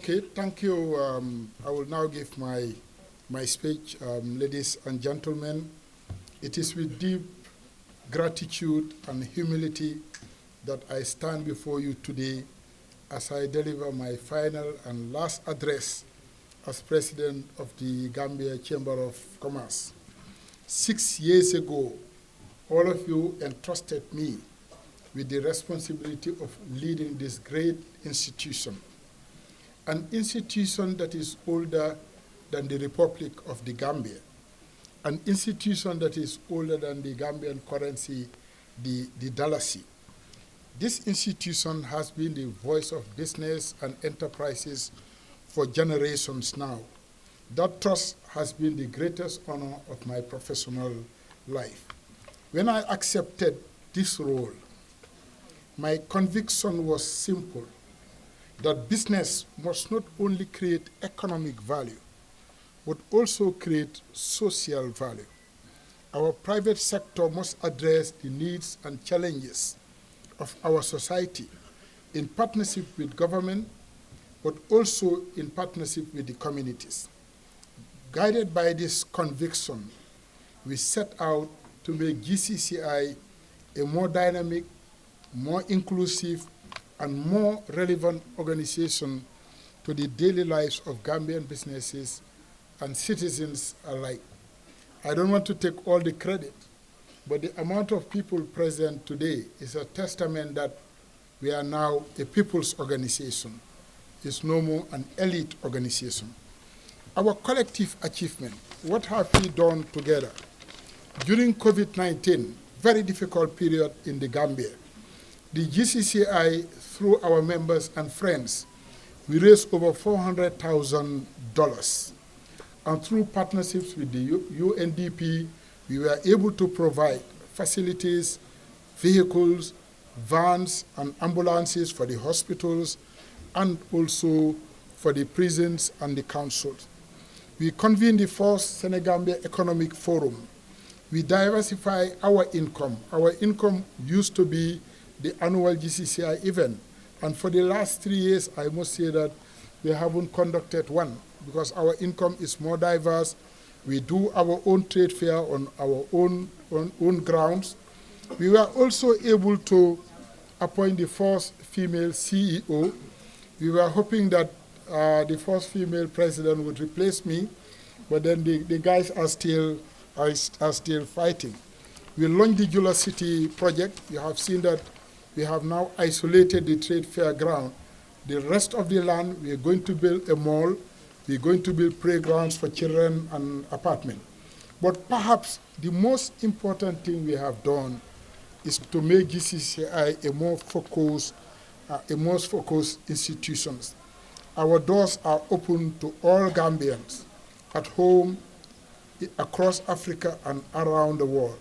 Okay, thank you. I will now give my speech. Ladies and gentlemen, it is with deep gratitude and humility that I stand before you today as I deliver my final and last address as President of the Gambia Chamber of Commerce. 6 years ago, all of you entrusted me with the responsibility of leading this great institution, an institution that is older than the Republic of the Gambia, an institution that is older than the Gambian currency, the dalasi. This institution has been the voice of business and enterprises for generations now. That trust has been the greatest honor of my professional life. When I accepted this role, my conviction was simple, that business must not only create economic value, but also create social value. Our private sector must address the needs and challenges of our society in partnership with government, but also in partnership with the communities. Guided by this conviction, we set out to make GCCI a more dynamic, more inclusive, and more relevant organization to the daily lives of Gambian businesses and citizens alike. I don't want to take all the credit, but the amount of people present today is a testament that we are now a people's organization. It's no more an elite organization. Our collective achievement, what have we done together? During COVID-19, very difficult period in the Gambia, the GCCI, through our members and friends, we raised over $400,000. And through partnerships with the UNDP, we were able to provide facilities, vehicles, vans, and ambulances for the hospitals, and also for the prisons and the councils. We convened the first Senegambia Economic Forum. We diversify our income. Our income used to be the annual GCCI event. And for the last 3 years, I must say that we haven't conducted one because our income is more diverse. We do our own trade fair on our own grounds. We were also able to appoint the first female CEO. We were hoping that the first female president would replace me, but then the guys are still fighting. We launched the Jula City project. You have seen that we have now isolated the trade fair ground. The rest of the land, we are going to build a mall. We're going to build playgrounds for children and apartments. But perhaps the most important thing we have done is to make GCCI a more focused institution. Our doors are open to all Gambians at home, across Africa, and around the world.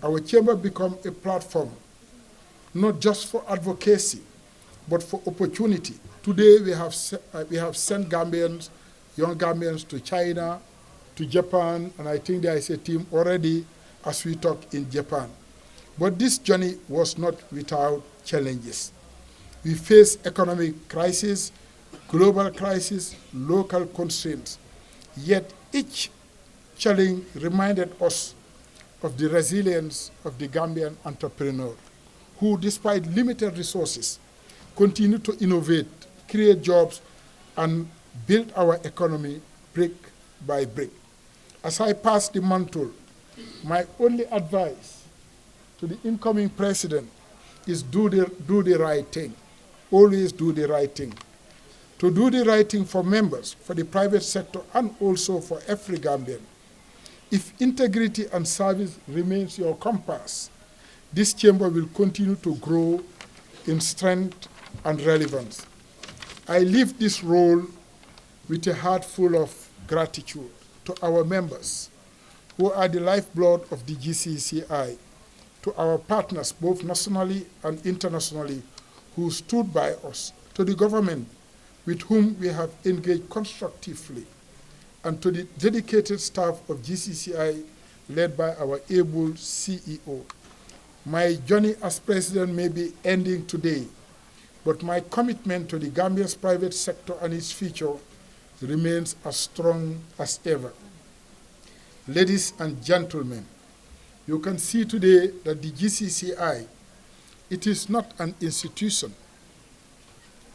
Our chamber become a platform not just for advocacy, but for opportunity. Today we have sent Gambians, young Gambians, to China, to Japan, and I think there is a team already as we talk in Japan. But this journey was not without challenges. We face economic crisis, global crisis, local constraints. Yet each challenge reminded us of the resilience of the Gambian entrepreneur, who, despite limited resources, continue to innovate, create jobs, and build our economy brick by brick. As I pass the mantle, my only advice to the incoming president is do the right thing. Always do the right thing. To do the right thing for members, for the private sector, and also for every Gambian. If integrity and service remains your compass, this chamber will continue to grow in strength and relevance. I leave this role with a heart full of gratitude to our members, who are the lifeblood of the GCCI, to our partners, both nationally and internationally, who stood by us, to the government, with whom we have engaged constructively, and to the dedicated staff of GCCI, led by our able CEO. My journey as president may be ending today, but my commitment to the Gambia's private sector and its future remains as strong as ever. Ladies and gentlemen, you can see today that the GCCI, it is not an institution.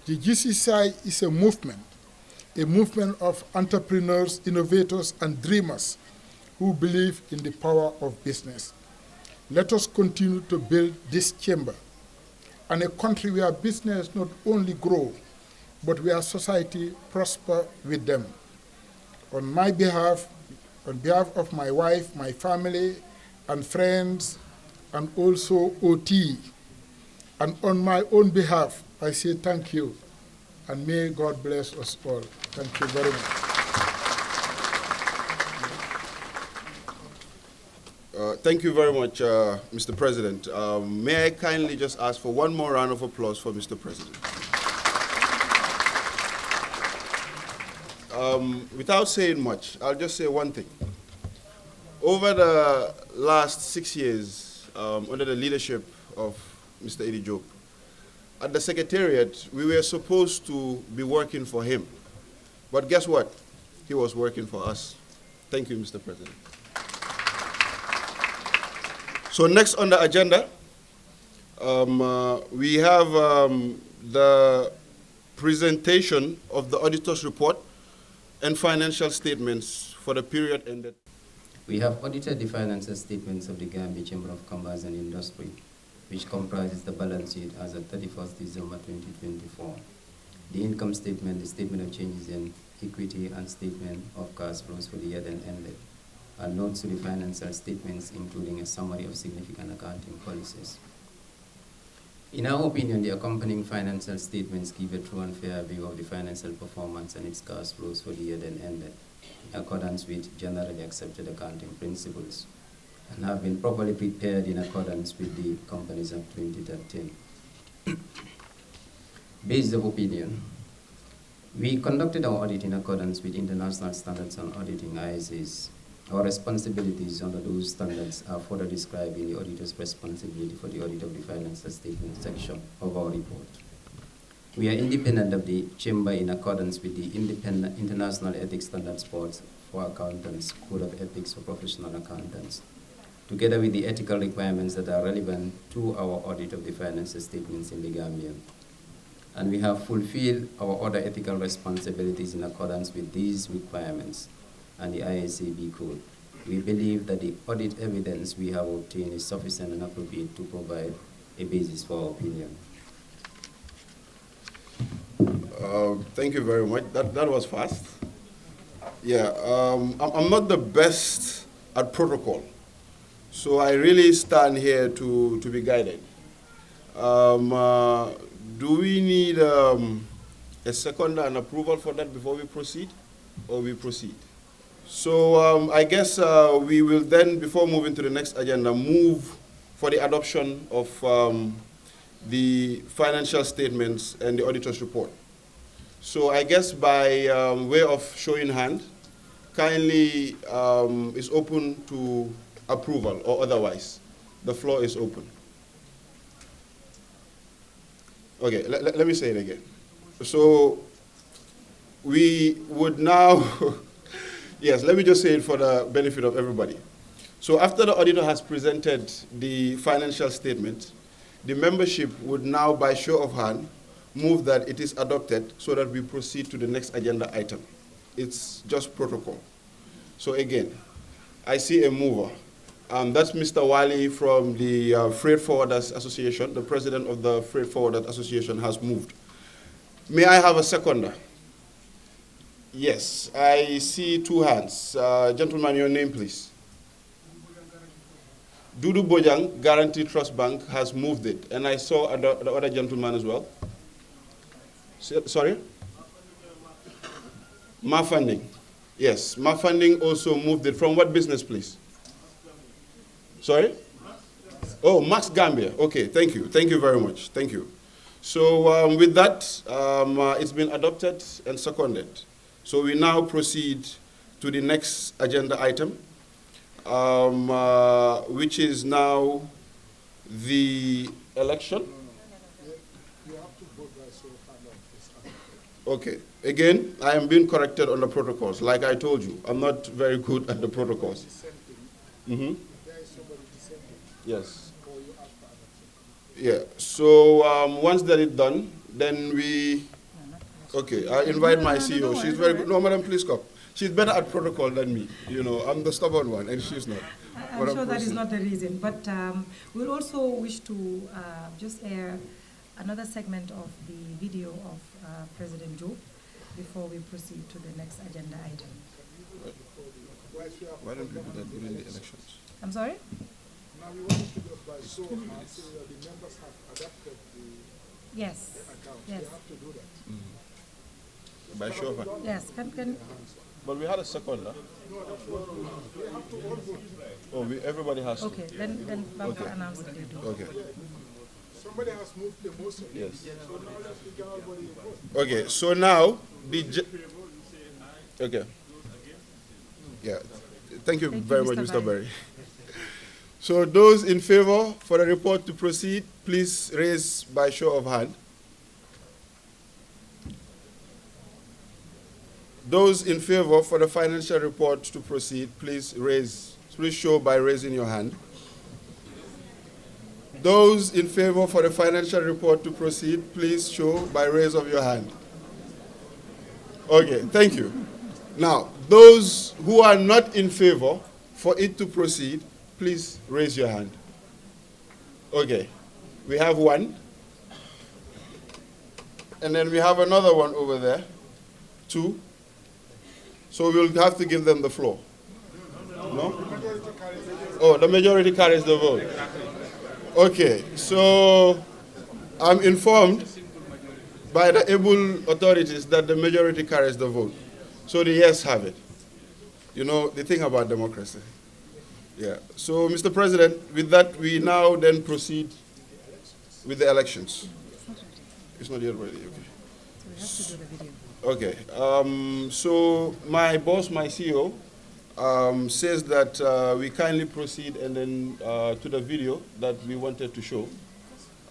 The GCCI is a movement of entrepreneurs, innovators, and dreamers who believe in the power of business. Let us continue to build this chamber and a country where business not only grow, but where society prosper with them. On my behalf, on behalf of my wife, my family, and friends, and also OT, and on my own behalf, I say thank you, and may God bless us all. Thank you very much. Thank you very much, Mr. President. May I kindly just ask for one more round of applause for Mr. President. Without saying much, I'll just say one thing. Over the last 6 years, under the leadership of Mr. Eddie Job, at the Secretariat, we were supposed to be working for him. But guess what? He was working for us. Thank you, Mr. President. So next on the agenda, we have the presentation of the auditor's report and financial statements for the period ended. We have audited the financial statements of the Gambia Chamber of Commerce and Industry, which comprises the balance sheet as of 31st December 2024. The income statement, the statement of changes in equity, and statement of cash flows for the year then ended, and notes to the financial statements, including a summary of significant accounting policies. In our opinion, the accompanying financial statements give a true and fair view of the financial performance and its cash flows for the year then ended, in accordance with generally accepted accounting principles, and have been properly prepared in accordance with the Companies Act 2013. Based of opinion, we conducted our audit in accordance with International Standards on Auditing, ISAs. Our responsibilities under those standards are further described in the auditor's responsibility for the audit of the financial statement section of our report. We are independent of the Chamber in accordance with the Independent International Ethics Standards Board for Accountants, Code of Ethics for Professional Accountants, together with the ethical requirements that are relevant to our audit of the financial statements in the Gambia. And we have fulfilled our other ethical responsibilities in accordance with these requirements and the ISAB code. We believe that the audit evidence we have obtained is sufficient and appropriate to provide a basis for our opinion. Thank you very much. That was fast. Yeah, I'm not the best at protocol, so I really stand here to be guided. Do we need a second and approval for that before we proceed, or we proceed? So I guess we will then, before moving to the next agenda, move for the adoption of the financial statements and the auditor's report. So I guess by way of showing hand, kindly is open to approval or otherwise. The floor is open. Okay, let me say it again. So we would now, yes, let me just say it for the benefit of everybody. So after the auditor has presented the financial statement, the membership would now, by show of hand, move that it is adopted so that we proceed to the next agenda item. It's just protocol. So again, I see a mover. That's Mr. Wali from the Freight Forwarders Association. The president of the Freight Forwarders Association has moved. May I have a seconder? Yes, I see two hands. Gentleman, your name, please. Dudu Bojang, Guarantee Trust Bank, has moved it. And I saw the other gentleman as well. Sorry? Ma Funding. Yes, Ma Funding also moved it. From what business, please? Sorry? Oh, Max Gambia. Okay, thank you. Thank you very much. Thank you. So with that, it's been adopted and seconded. So we now proceed to the next agenda item, which is now the election. You have to Okay. Again, I am being corrected on the protocols. Like I told you, I'm not very good at the protocols. Mm-hmm. Yes. Yeah. So once that is done, then we. Okay. I invite my CEO. She's very good. No, madam, please come. She's better at protocol than me. You know, I'm the stubborn one, and she's not. I'm sure that is not the reason, but we'll also wish to just air another segment of the video of President Joe before we proceed to the next agenda item. Why don't we do that during the elections? I'm sorry? Now we want to do by so hard so that the members have adapted Yes. the account. Yes. They have to do that. By show of hands. Yes. Can But we had a second, huh? Oh, everybody has to. okay. Then Barbara announce that they do. Okay. Somebody has moved the motion. Yes. So now we can everybody vote. Okay. So now okay. Yeah. Thank you Thank you, very much, Mr. Mr. Barry. So those in favor for the report to proceed, please raise by show of hand. Those in favor for the financial report to proceed, please show by raising your hand. Those in favor for the financial report to proceed, please show by raise of your hand. Okay, thank you. Now, those who are not in favor for it to proceed, please raise your hand. Okay, we have one. And then we have another one over there. Two. So we'll have to give them the floor. No? Oh, the majority carries the vote. Okay, so I'm informed by the able authorities that the majority carries the vote. So the yes have it. You know, the thing about democracy. Yeah. So, Mr. President, with that, we now then proceed with the elections. It's not yet ready, okay. So we have to do the video. Okay. So my boss, my CEO, says that we kindly proceed and then to the video that we wanted to show.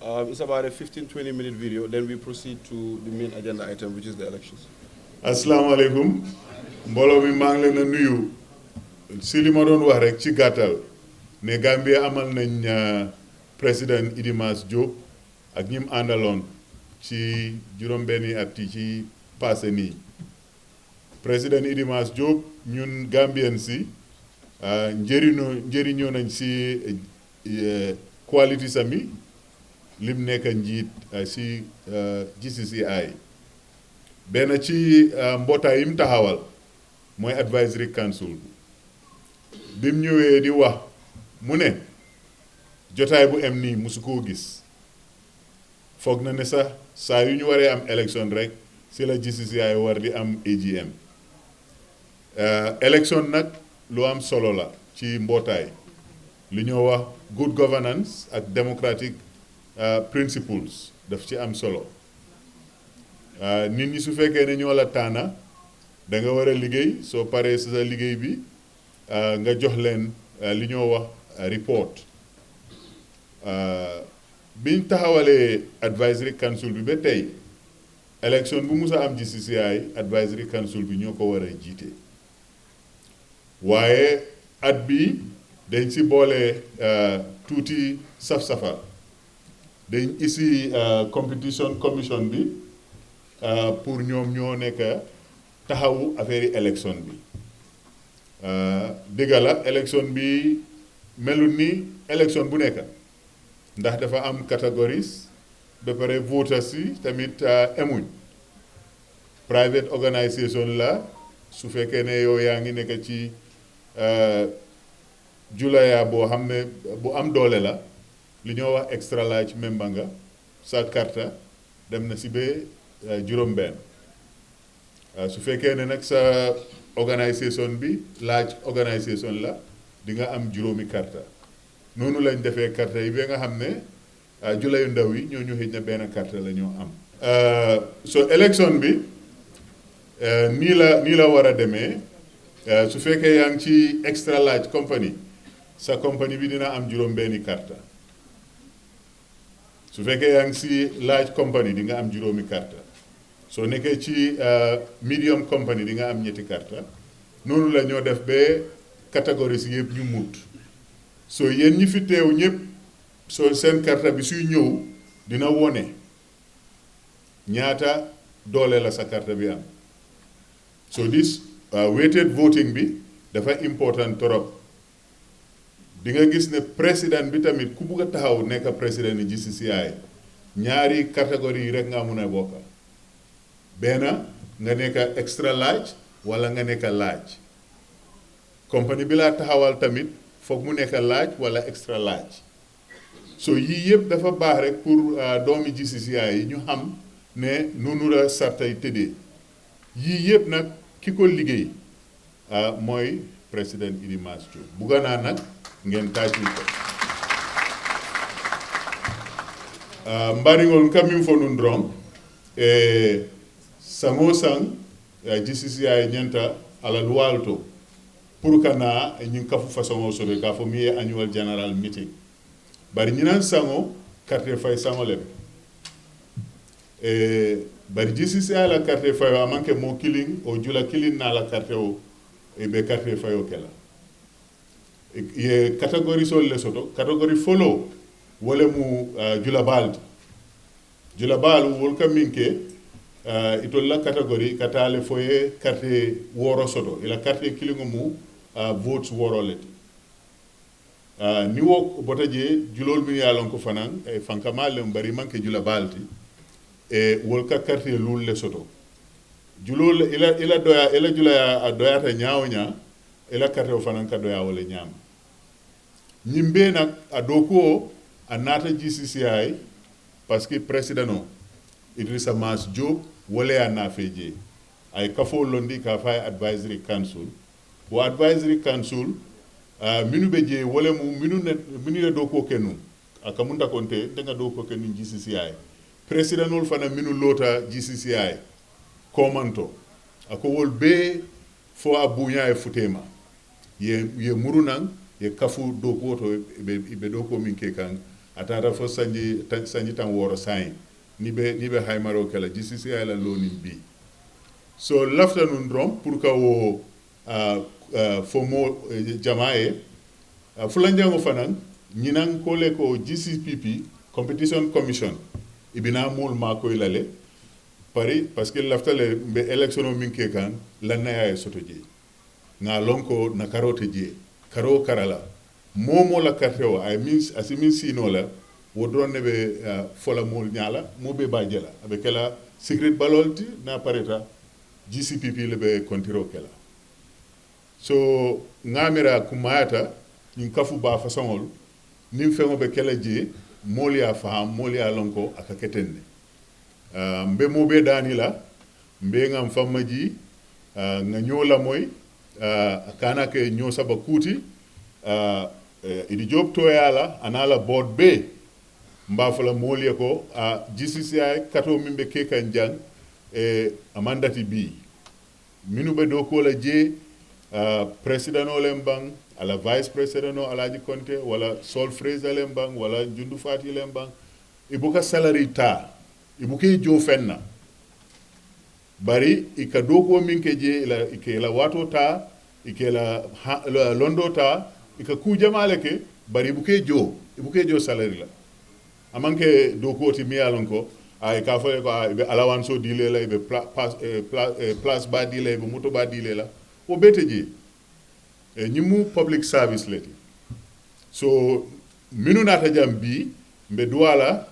It's about a 15-20 minute video. Then we proceed to the main agenda item, which is the elections. Assalamu alaikum. Mbolo mi maa ngi leen a nuyu si li ma doon wax rek ci gàttal ne Gambia amal nañ président Idimas Diop ak ñim àndaloon ci juróom-benni at yi ci passé nii président Idimas Diop ñun Gambien si njëriñoo nañ si quality sami lim nekk njiit si Gcci benn ci mbootaay yim taxawal mooy advisory council bim ñëwee di wax mu ne jotaay bu em nii musu koo gis foog na ne sax saa yu ñu waree am élection rek si la Gcci war di am AGM élection nag lu am solo la ci mbootaay li ñoo wax good governance ak democratic principles daf ci am solo nit ñi su fekkee ne ñoo la tànna da nga war a liggéey soo paree sa liggéey bi nga jox leen li ñoo wax report biñ taxawalee advisory council bi ba tey élection bu mus a am Gcci advisory council bi ñoo ko war a jiite waaye at bi dañ si boole tuuti saf-safa dañ isi competition commission bi pour ñoom ñoo nekk taxawu affaire yi élection bi dëgg la élection bi melul ni élection bu nekk ndax dafa am catégories ba pare voters yi tamit emuñ private organisation la su fekkee ne yow yaa ngi nekk ci julaya boo xam ne bu am doole la li ñoo wax extra large member nga sa carte dem na si ba juróom-benn su fekkee ne nag sa organisation bi large organisation la di nga am juróomi carte noonu lañ defee carte yi ba nga xam ne jula yu ndaw yi ñoo ñu xëj na benn carte la ñoo am so élection bi nii la war a demee su fekkee yaa ngi ci extra large company sa company bi dina am juróom-benni carte su fekkee yaa ngi si large company di nga am juróomi carte soo nekkee ci medium company di nga am ñetti carte noonu la ñoo def ba catégories yëpp ñu mut soo yéen ñi fi teew ñëpp soo seen carte bi suy ñëw dina wone ñaata doole la sa carte bi am so this weighted voting bi dafa important trop di nga gis ne président bi tamit ku bugg a taxaw nekk président ni GCCI ñaari catégorie yi rek nga mun a bokk benn nga nekk extra large wala nga nekk large compagnie bi laa taxawal tamit foog mu nekk large wala extra large so yii yëpp dafa baax rek pour doomi GCCI yi ñu xam ne noonu la sartay tëddee yii yëpp nag ki ko liggéey mooy président Idi Mass Jobe bugga naa nag ngeen tàccul ko mbaringol kamin fo nun dron sango sang GCCI ñanta ala luwalto pour kana ñing kafu façon o sobe ka fo mi annual general meeting bari ñinan sango carte fay sango lebe bari GCCI la carte fay wa manke mo killing o jula killing na la carte o e be carte fay o kela ye category sol le soto category follow wala mu jula bald jula bal wol ka minke itol la category katale foye carte woro soto ila carte killing mu votes woro let ni wo botaje julol mi yalon ko fanan e fankamal le bari manke jula balti e wol ka carte lul le soto julol ila doya ila jula a doya ta nyaaw ila carte o fanan ka doya wala nyaam ñimbe nak a doko a nata GCCI parce que président Idrissa Mass Jobe wala ya na feje ay kafo londi ka fay advisory council wo advisory council minu be je wala mu minu doko kenu akamunda konte denga doko kenu GCCI président ol fana minu lota GCCI komanto ako wol be fo abunya e futema ye murunan ye kafu doko to be doko min ke kan atata fo sanji tan woro sain ni be haymaro kala GCCI la loni bi so lafta nun drom pour ka wo fo mo jamae fulanjango fanan ñinan ko le ko GCPP competition commission ibina mul ma koy lale pari parce que lafta le be election min ke kan la naya soto je nga lonko na karote je karo karala momo la karteo ay mis asimin sino la wodron ne be fola mol nyala mo be bajela abe kala secret balolti na pareta GCPP le be kontiro kala so ngamira kumayata ñin kafu ba façonol nim fengo be kala je molia faham molia lonko aka ketenne mbe mo be dani la mbe ngam famaji nga nyola moy kana ke nyo saba kuti Idi Jobe to yala anala board be mbafala molia ko GCCI kato mimbe ke kanjang amandati bi minu be do ko la je president olembang ala vice president o alaji konte wala sol fraser lembang wala jundu fati lembang ibuka salary ta ibuke jo fenna bari ika doko minke je ila ike la wato ta ike la londo ta ika ku jamale ke bari ibuke jo salary la amanke doko ti miyalon ko ay ka fole ko be alawanso dile la be place ba dile be moto ba dile la o bete je ñimu public service leti so minu nata jam bi mbe duwala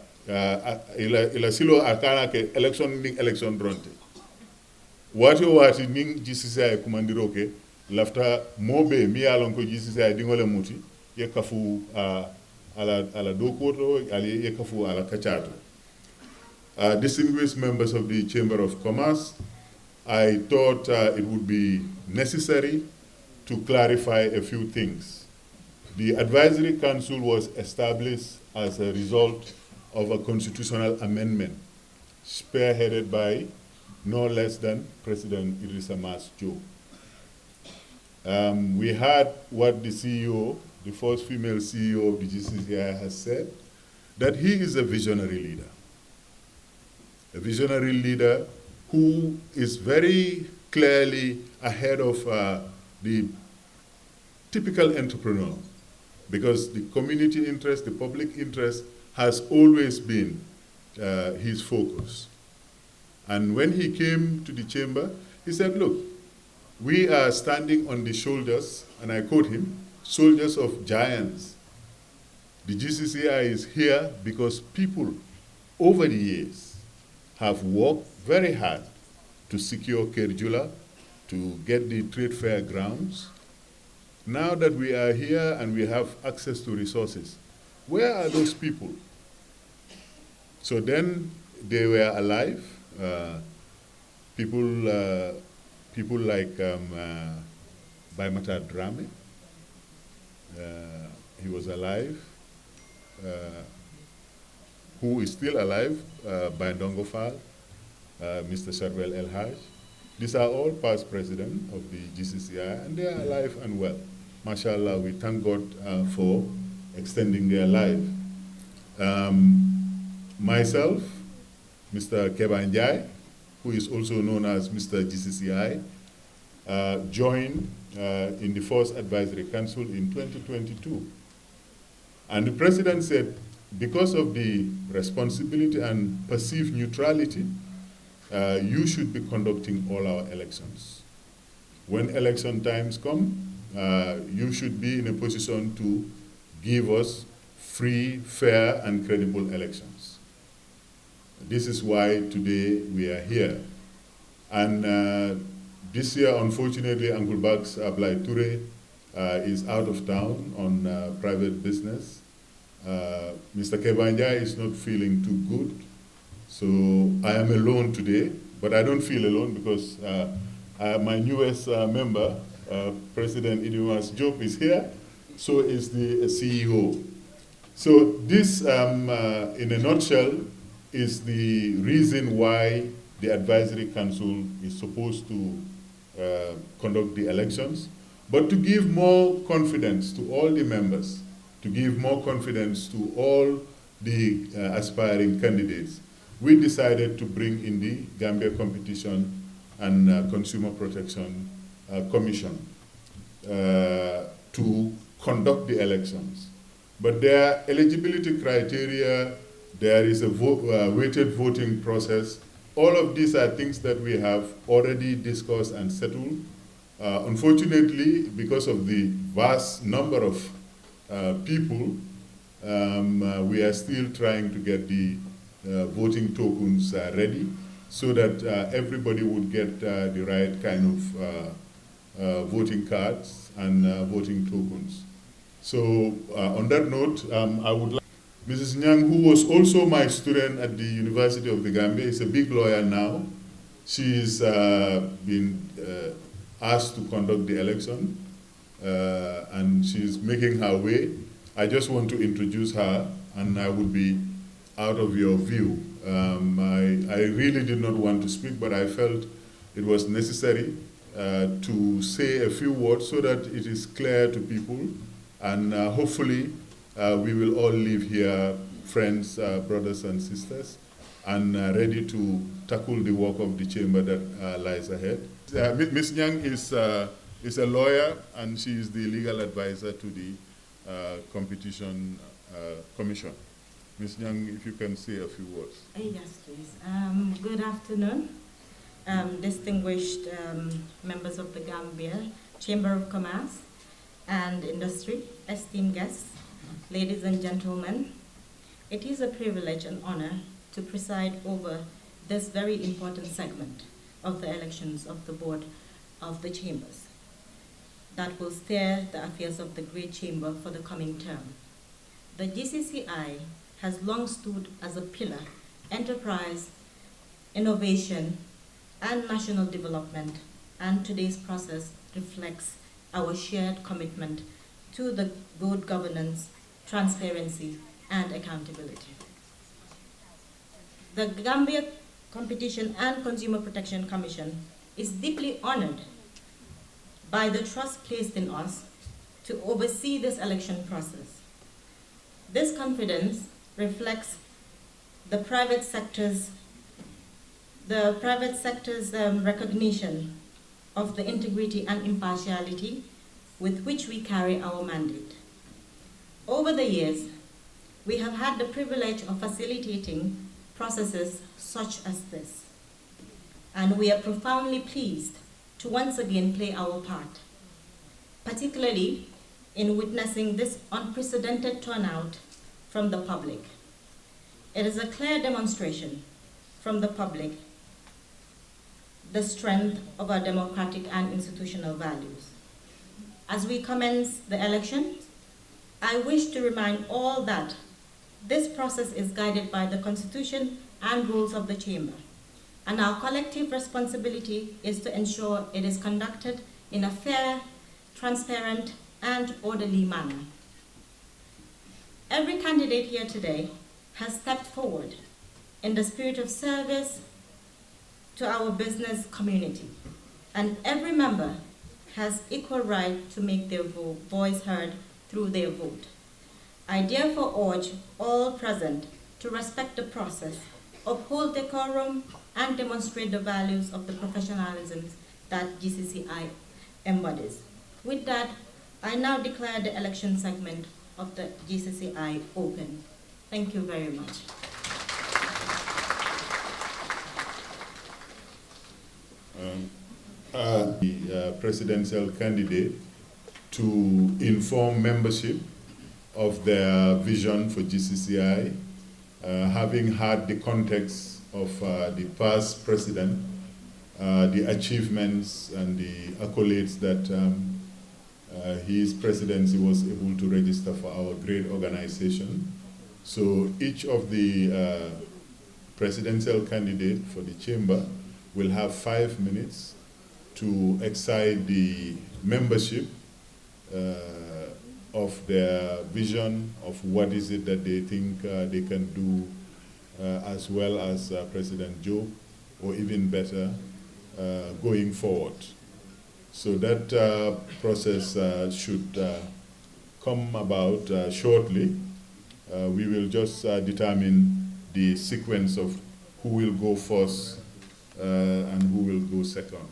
ila silo akana ke election dronte wati ning GCCI kumandiro ke lafta mobe mi yalon ko GCCI dingole muti ye kafu ala dokoto ali ye kafu ala kachato distinguished members of the Chamber of Commerce, I thought it would be necessary to clarify a few things. The Advisory Council was established as a result of a constitutional amendment spearheaded by no less than President Idrissa Mass Jobe. We heard what the CEO, the first female CEO of the GCCI has said, that he is a visionary leader. A visionary leader who is very clearly ahead of the typical entrepreneur, because the community interest, the public interest has always been his focus. And when he came to the chamber, he said, look, we are standing on the shoulders, and I quote him, shoulders of giants. The GCCI is here because people over the years have worked very hard to secure Kerjula, to get the trade fair grounds. Now that we are here and we have access to resources, where are those people? So then they were alive. People like Baimata Drame, he was alive. Who is still alive, Bandongo Fall, Mr. Sharwell El Haj. These are all past presidents of the GCCI, and they are alive and well. MashaAllah, we thank God for extending their life. Myself, Mr. Kebanjai, who is also known as Mr. GCCI, joined in the first advisory council in 2022. And the president said, because of the responsibility and perceived neutrality, you should be conducting all our elections. When election times come, you should be in a position to give us free, fair, and credible elections. This is why today we are here. And this year, unfortunately, Uncle Bags Ablai Toure is out of town on private business. Mr. Kebanja is not feeling too good, so I am alone today, but I don't feel alone because my newest member, President Idimas Job, is here, so is the CEO. So this, in a nutshell, is the reason why the advisory council is supposed to conduct the elections, but to give more confidence to all the members, to give more confidence to all the aspiring candidates, we decided to bring in the Gambia Competition and Consumer Protection Commission to conduct the elections. But there are eligibility criteria, there is a weighted voting process. All of these are things that we have already discussed and settled. Unfortunately, because of the vast number of people, we are still trying to get the voting tokens ready so that everybody would get the right kind of voting cards and voting tokens. So on that note, I would like Mrs. Nyang, who was also my student at the University of the Gambia, is a big lawyer now. She's been asked to conduct the election, and she's making her way. I just want to introduce her, and I would be out of your view. I really did not want to speak, but I felt it was necessary to say a few words so that it is clear to people, and hopefully we will all live here, friends, brothers and sisters, and ready to tackle the work of the chamber that lies ahead. Ms. Nyang is a lawyer, and she is the legal advisor to the Competition Commission. Ms. Nyang, if you can say a few words. Yes, please. Good afternoon, distinguished members of the Gambia Chamber of Commerce and Industry, esteemed guests, ladies and gentlemen. It is a privilege and honor to preside over this very important segment of the elections of the board of the chambers that will steer the affairs of the Great Chamber for the coming term. The GCCI has long stood as a pillar, enterprise, innovation, and national development, and today's process reflects our shared commitment to the good governance, transparency, and accountability. The Gambia Competition and Consumer Protection Commission is deeply honored by the trust placed in us to oversee this election process. This confidence reflects the private sector's recognition of the integrity and impartiality with which we carry our mandate. Over the years, we have had the privilege of facilitating processes such as this, and we are profoundly pleased to once again play our part, particularly in witnessing this unprecedented turnout from the public. It is a clear demonstration from the public the strength of our democratic and institutional values. As we commence the elections, I wish to remind all that this process is guided by the Constitution and rules of the Chamber, and our collective responsibility is to ensure it is conducted in a fair, transparent, and orderly manner. Every candidate here today has stepped forward in the spirit of service to our business community, and every member has equal right to make their voice heard through their vote. I therefore urge all present to respect the process, uphold decorum, and demonstrate the values of the professionalism that GCCI embodies. With that, I now declare the election segment of the GCCI open. Thank you very much. The presidential candidate to inform membership of their vision for GCCI, having had the context of the past president, the achievements and the accolades that his presidency was able to register for our great organization. So each of the presidential candidate for the chamber will have 5 minutes to excite the membership of their vision of what is it that they think they can do as well as President Joe, or even better, going forward. So that process should come about shortly. We will just determine the sequence of who will go first and who will go second.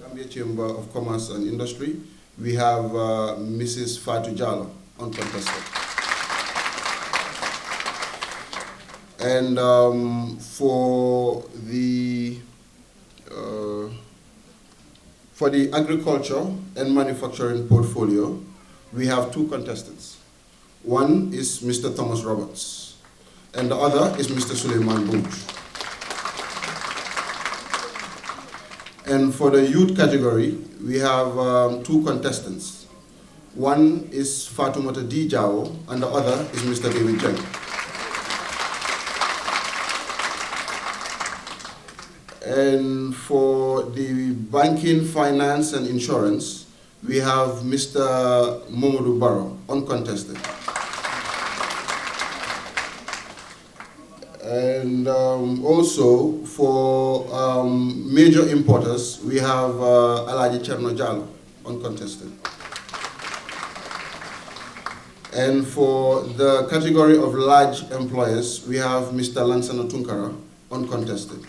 Gambia Chamber of Commerce and Industry, we have Mrs. Fatou Jallow, uncontested. And for the agriculture and manufacturing portfolio, we have 2 contestants. One is Mr. Thomas Roberts, and the other is Mr. Suleiman Bunch. And for the youth category, we have 2 contestants. One is Fatoumata D. Jao, and the other is Mr. David Jeng. And for the banking, finance, and insurance, we have Mr. Momodou Barrow, uncontested. And also for major importers, we have Alaji Cherno Jallow, uncontested. And for the category of large employers, we have Mr. Lansana Tunkara, uncontested.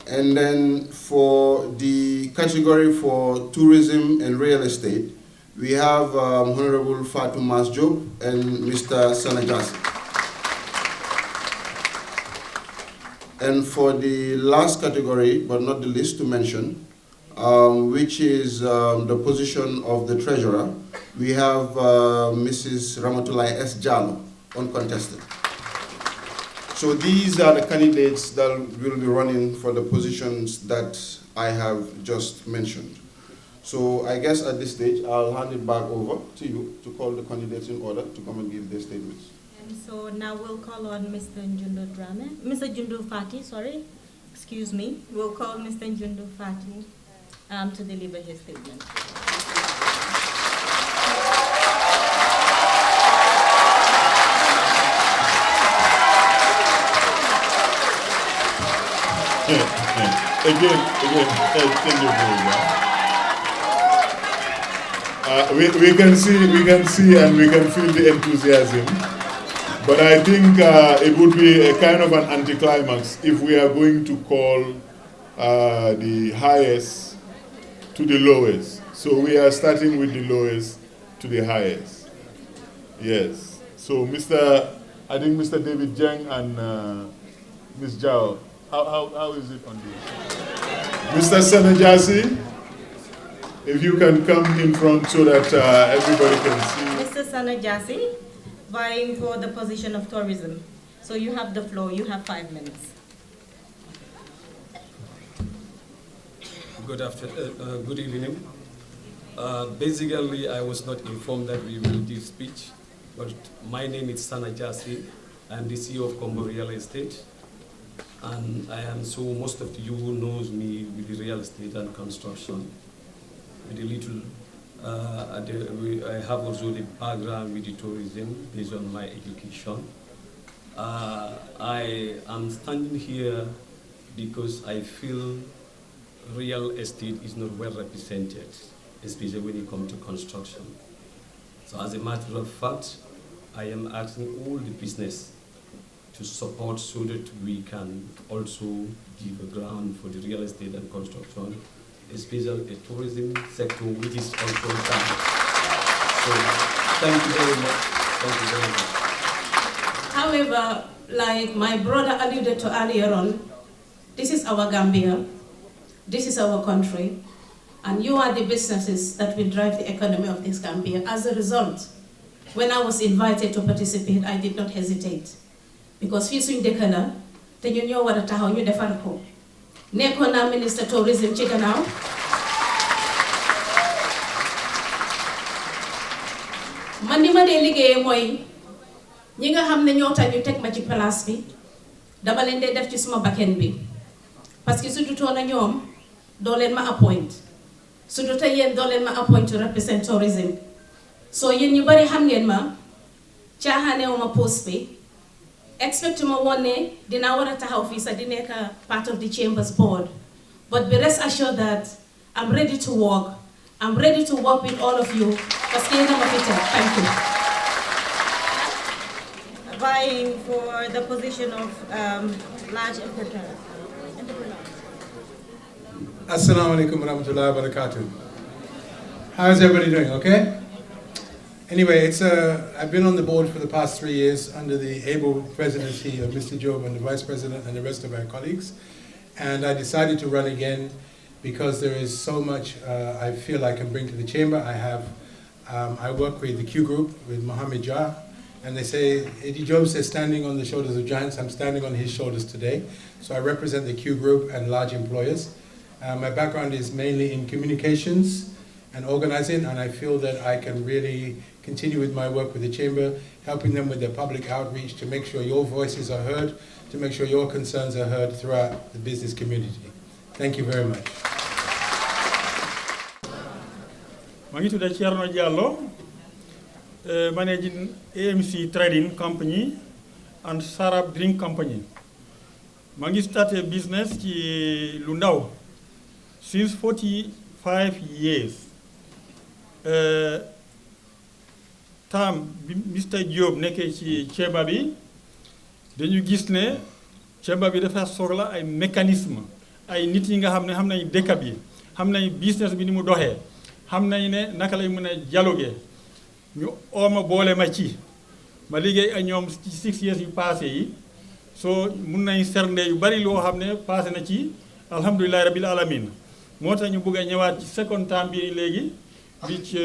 And then for the category for tourism and real estate, we have Honorable Fatou Masjob and Mr. Sanajasi. And for the last category, but not the least to mention, which is the position of the treasurer, we have Mrs. Ramatulai S. Jallow, uncontested. So these are the candidates that will be running for the positions that I have just mentioned. So I guess at this stage, I'll hand it back over to you to call the candidates in order to come and give their statements. And so now we'll call on Mr. Njundo Drame, Mr. Njundo Fati, sorry, excuse me. We'll call Mr. Njundo Fati to deliver his statement. Again, thank you very much. we can see and we can feel the enthusiasm. But I think it would be a kind of an anticlimax if we are going to call the highest to the lowest. So we are starting with the lowest to the highest. Yes. So I think Mr. David Jeng and Ms. Jao, how is it on this? Mr. Sanajasi, if you can come in front so that everybody can see. Mr. Sanajasi, vying for the position of tourism. So you have the floor, you have 5 minutes. Good evening. Basically, I was not informed that we will give speech, but my name is Sanajasi. I'm the CEO of Combo Real Estate. And most of you knows me with the real estate and construction. With a little, I have also the background with the tourism based on my education. I am standing here because I feel real estate is not well represented, especially when it comes to construction. So as a matter of fact, I am asking all the business to support so that we can also give a ground for the real estate and construction, especially the tourism sector, which is also done. So thank you very much. Thank you very much. However, like my brother alluded to earlier on, this is our Gambia, this is our country, and you are the businesses that will drive the economy of this Gambia. As a result, when I was invited to participate, I did not hesitate. Because fii suñ dëkk la te ñun ñoo war a taxaw ñu defar ko nekkoon naa ministre tourisme ci gannaaw man ni ma dee liggéeyee mooy ñi nga xam ne ñoo tax ñu teg ma ci place bi dama leen dee def ci suma bakken bi parce que su dutoon a ñoom doo leen ma appoint su dutee yéen doo leen ma appoint to represent tourism so yéen ñu bari xam ngeen ma caaxaanewu ma post bi expect ma woon ne dinaa war a taxaw fii sax di nekk part of the Chambers board, but be rest assured that I'm ready to work. I'm ready to work with all of you. Parce que yéen a ma fi teg. Thank you. Vying for the position of large entrepreneur. Assalamu alaikum wa rahmatullahi wa barakatuh. How is everybody doing? Okay? Anyway, I've been on the board for the past 3 years under the able presidency of Mr. Job and the vice president and the rest of our colleagues. And I decided to run again because there is so much I feel I can bring to the chamber. I work with the Q group, with Mohammed Jah, and they say, Eddie Job says standing on the shoulders of giants. I'm standing on his shoulders today. So I represent the Q group and large employers. My background is mainly in communications and organizing, and I feel that I can really continue with my work with the Chamber, helping them with their public outreach to make sure your voices are heard, to make sure your concerns are heard throughout the business community. Thank you very much. maa ngi tudd Thierno Diallo, managing AMC Trading Company and Sarab Drink Company. maa ngi starté business ci lu ndaw since 45 years. Tam bi Mr. Diop nekkee ci Chamber bi dañu gis ne Chamber bi dafa soxla ay mécanisme ay nit yi nga xam ne xam nañ dëkk bi xam nañ business bi ni mu doxee xam nañ ne naka lay mën a dialoguer ñu ooma boole ma ci ma liggéey ak ñoom ci 6 years yu passé yi soo mun nañ sernde yu bari loo xam ne passé na ci alhamdulilahi rabbil alamin moo tax ñu bëgg a ñëwaat ci second time bi léegi bi ci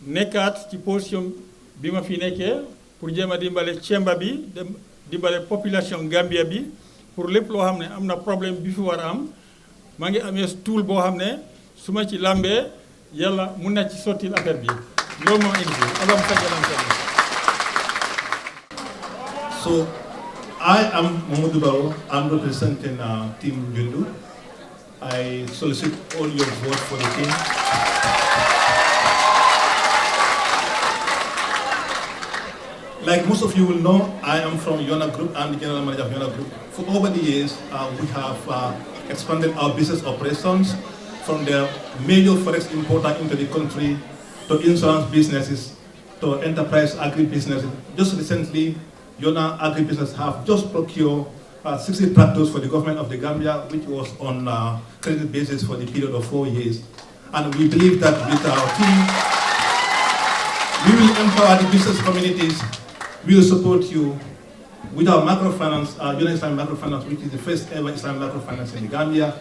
nekkaat ci position bi ma fi nekkee pour jéem a dimbale Chamber bi dimbale population Gambia bi pour lépp loo xam ne am na problème bi fi war a am maa ngi amee tool boo xam ne su ma ci lambee yàlla mun na ci sottil affaire bi loolu moo indi alam sajalam sajalam. So I am Mamadou Baro. I'm representing Team Bindu. I solicit all your vote for the team. Like most of you will know, I am from Yona Group. I'm the general manager of Yona Group. For over the years, we have expanded our business operations from the major forex importer into the country to insurance businesses to enterprise agribusinesses. Just recently, Yona Agribusiness have just procured 60 tractors for the government of the Gambia, which was on credit basis for the period of 4 years. And we believe that with our team, we will empower the business communities. We will support you with our microfinance, Yona Islamic Microfinance, which is the first ever Islamic microfinance in the Gambia.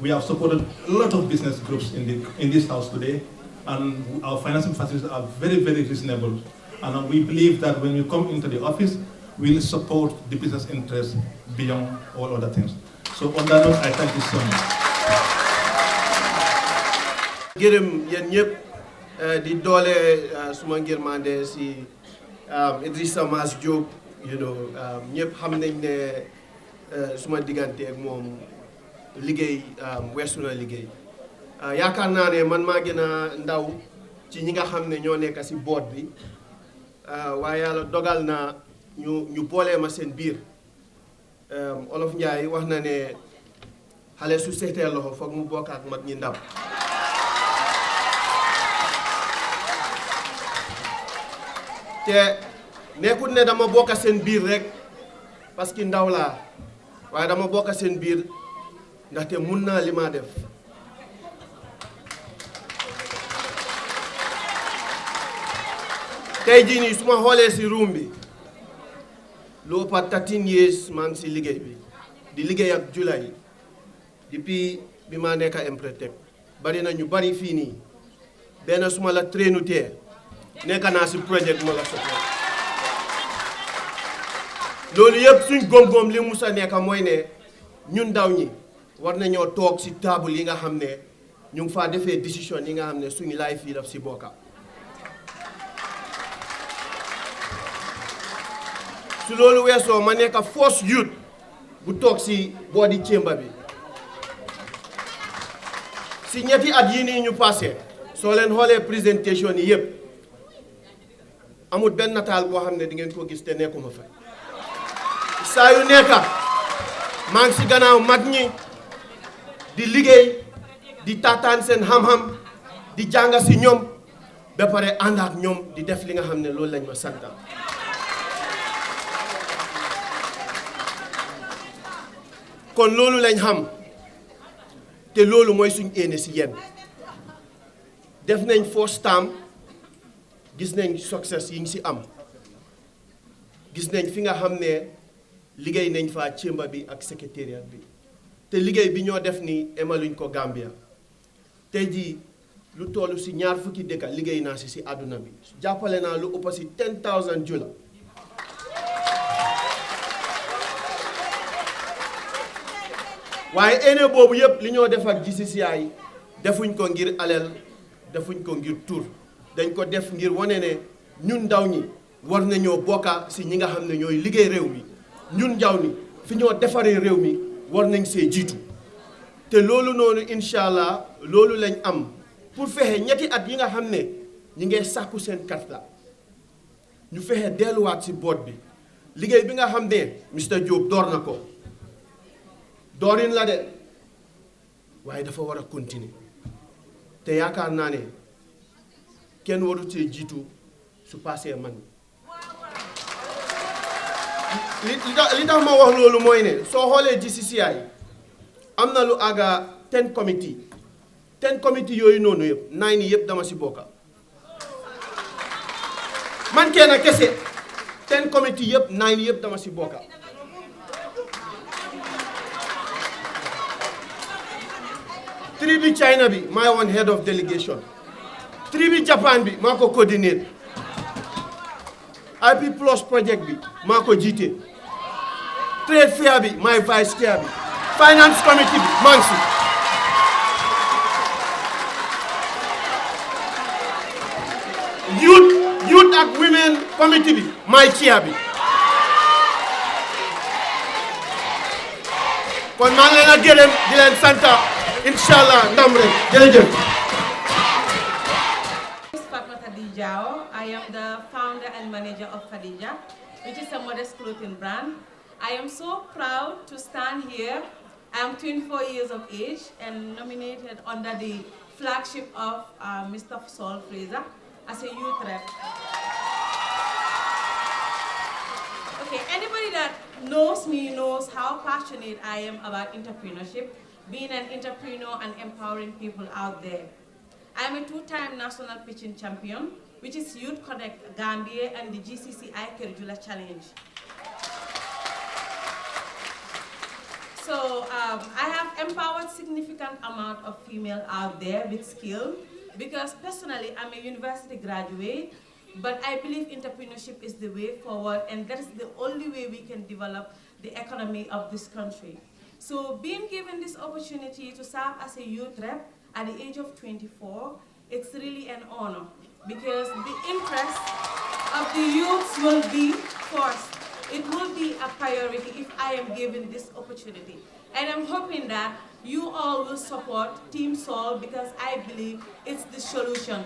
We have supported a lot of business groups in this house today, and our financing facilities are very, very reasonable. And we believe that when we come into the office, we will support the business interests beyond all other things. So on that note, I thank you so much. gërëm yéen ñëpp di doole suma ngërmande si Idrissa Mas Diop, you know, ñëpp xam nañ ne suma diggante ak moom liggéey weesu na liggéey. Yaakaar naa ne man maa gën a ndaw ci ñi nga xam ne ñoo nekk si board bi waaye yàlla dogal na ñu boolee ma seen biir. Olof Njaay wax na ne xale su seetee loxo foog mu bokk ak mag ñi ndam. te nekkul ne dama bokk seen biir rek parce que ndaw laa waaye dama bokk seen biir ndaxte mun naa li ma def. tey jii nii su ma xoolee si room bi lu ëpp 13 years maa ngi si liggéey bi di liggéey ak July depuis bi ma nekk Empretec bari na ñu bari fii nii benn su ma la trainu tee nekk naa si projet ma la soxla. loolu yëpp suñ góom-góom li musa nekk mooy ne ñun ndaw ñi war nañoo toog si table yi nga xam ne ñu ngi faa defee décision yi nga xam ne suñu life yi daf si bokka. su loolu weesoo ma nekk force youth bu toog si boodi chamber bi si ñetti at yii nii ñu passé soo leen xoolee présentation yi yëpp amul benn nataal boo xam ne di ngeen ko gis te nekkuma fa. saa yu nekka maa ngi si gannaaw mag ñi di liggéey di taataan seen xam-xam di jàng si ñoom ba pare ànd ak ñoom di def li nga xam ne loolu lañ ma santa. kon loolu lañ xam te loolu mooy suñ éene si yéen def nañ first term gis nañ success yi ngi si am gis nañ fi nga xam ne liggéey nañ fa chamber bi ak secrétariat bi te liggéey bi ñoo def ni emaluñ ko Gambia tey jii lu toll si 20 dëkka liggéey naa si àdduna bi jàppale naa lu ëpp si 10,000 jula. waaye ene boobu yëpp li ñoo def ak Gcci defuñ ko ngir alal defuñ ko ngir tur dañ ko def ngir wane ne ñun ndaw ñi war nañoo bokka si ñi nga xam ne ñooy liggéey réew mi ñun ndaw ñi fi ñoo defaree réew mi war nañ see jiitu te loolu noonu incha allah loolu lañ am pour fexe ñetti at yi nga xam ne ñi ngay sàkku seen karta ñu fexe delluwaat si boot bi liggéey bi nga xam ne Mr Diop door na ko. doorin la de waaye dafa war a continuer te yaakaar naa ne kenn waru see jiitu su passé man li tax ma wax loolu mooy ne soo xoolee Gcci am na lu àgga 10 committee 10 committee yooyu noonu yëpp 9 yi yëpp dama si bokka man kenn kese 10 committee yëpp 9 yi yëpp dama si bokka. Tribi China bi my one head of delegation Tribi Japan bi maa ko coordinate IP Plus project bi maa ko jiite trade fair bi my vice chair bi finance committee bi maa ngi si youth ak women committee bi my chair bi kon maa ngi leen a gërëm di leen sant. Inshallah, ndam rek jërëjëf. I am the founder and manager of Khadija, which is a modest clothing brand. I am so proud to stand here I'm 24 years of age and nominated under the flagship of Mr. Saul Fraser as a youth rep. Okay, anybody that knows me knows how passionate I am about entrepreneurship, being an entrepreneur and empowering people out there. I am a two-time national pitching champion, which is Youth Connect Gambia and the Gcci Curricular Challenge. So I have empowered significant amount of female out there with skill, because personally I'm a university graduate, but I believe entrepreneurship is the way forward, and that is the only way we can develop the economy of this country. So being given this opportunity to serve as a youth rep at the age of 24, it's really an honor, because the interest of the youths will be first. It will be a priority if I am given this opportunity. And I'm hoping that you all will support Team Sol, because I believe it's the solution.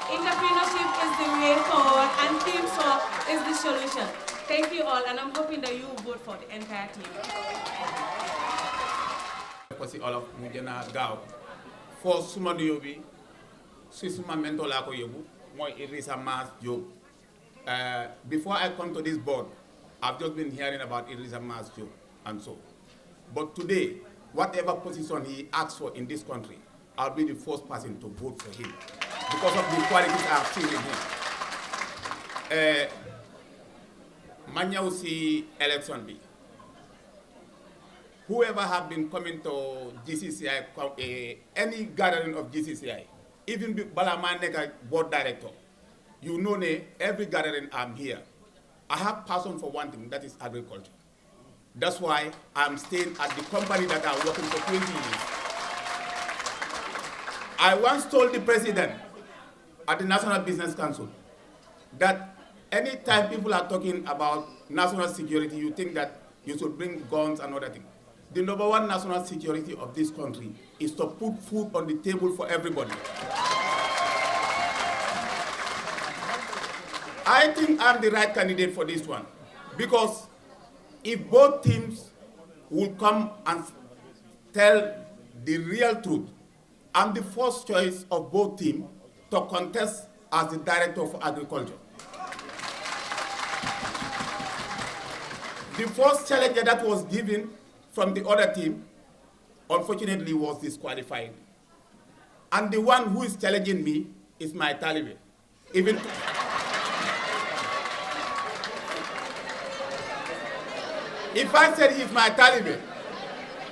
Entrepreneurship is the way forward, and Team Sol is the solution. Thank you all, and I'm hoping that you will vote for the entire team. Kosi Olof mu gëna gaaw fo suma nuyo bi si suma mentor la ko yobu moy Idrissa Mas Diop. Before I come to this board, I've just been hearing about Idrissa Mas Diop and so. But today, whatever position he asks for in this country, I'll be the first person to vote for him because of the qualities I've seen in him. Manya si election be. Whoever have been coming to GCCI, any gathering of GCCI, even Balama Neka board director, you know every gathering I'm here. I have passion for one thing, that is agriculture. That's why I'm staying at the company that I'm working for 20 years. I once told the president at the National Business Council that anytime people are talking about national security, you think that you should bring guns and other things. The number one national security of this country is to put food on the table for everybody. I think I'm the right candidate for this one, because if both teams will come and tell the real truth, I'm the first choice of both teams to contest as the director of agriculture. The first challenger that was given from the other team, unfortunately, was disqualified. And the one who is challenging me is my Taliban. If I said he's my Taliban,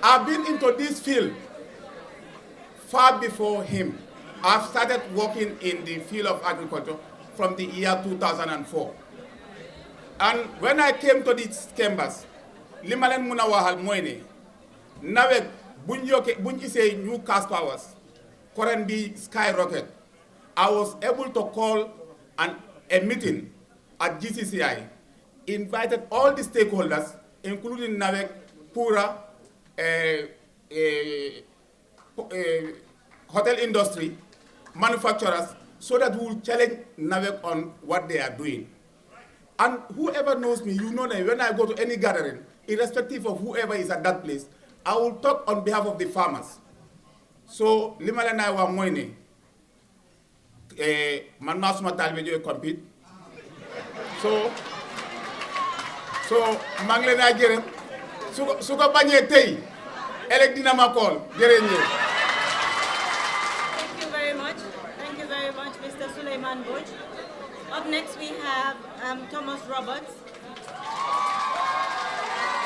I've been into this field far before him. I've started working in the field of agriculture from the year 2004. And when I came to these chambers, Limalen Munawahal Moine, Nawek Bunji say new cast powers, current be skyrocket. I was able to call a meeting at GCCI, invited all the stakeholders, including Nawek, KORA, hotel industry, manufacturers, so that we will challenge Nawek on what they are doing. And whoever knows me, you know that when I go to any gathering, irrespective of whoever is at that place, I will talk on behalf of the farmers. So, Limal and I were moine. Manasuma Talmejo compete. So, Mangle Nigeria, Suka Panye Tei, Electina Macol, Gerenye. Thank you very much. Thank you very much, Mr. Suleiman Boj. Up next, we have Thomas Roberts,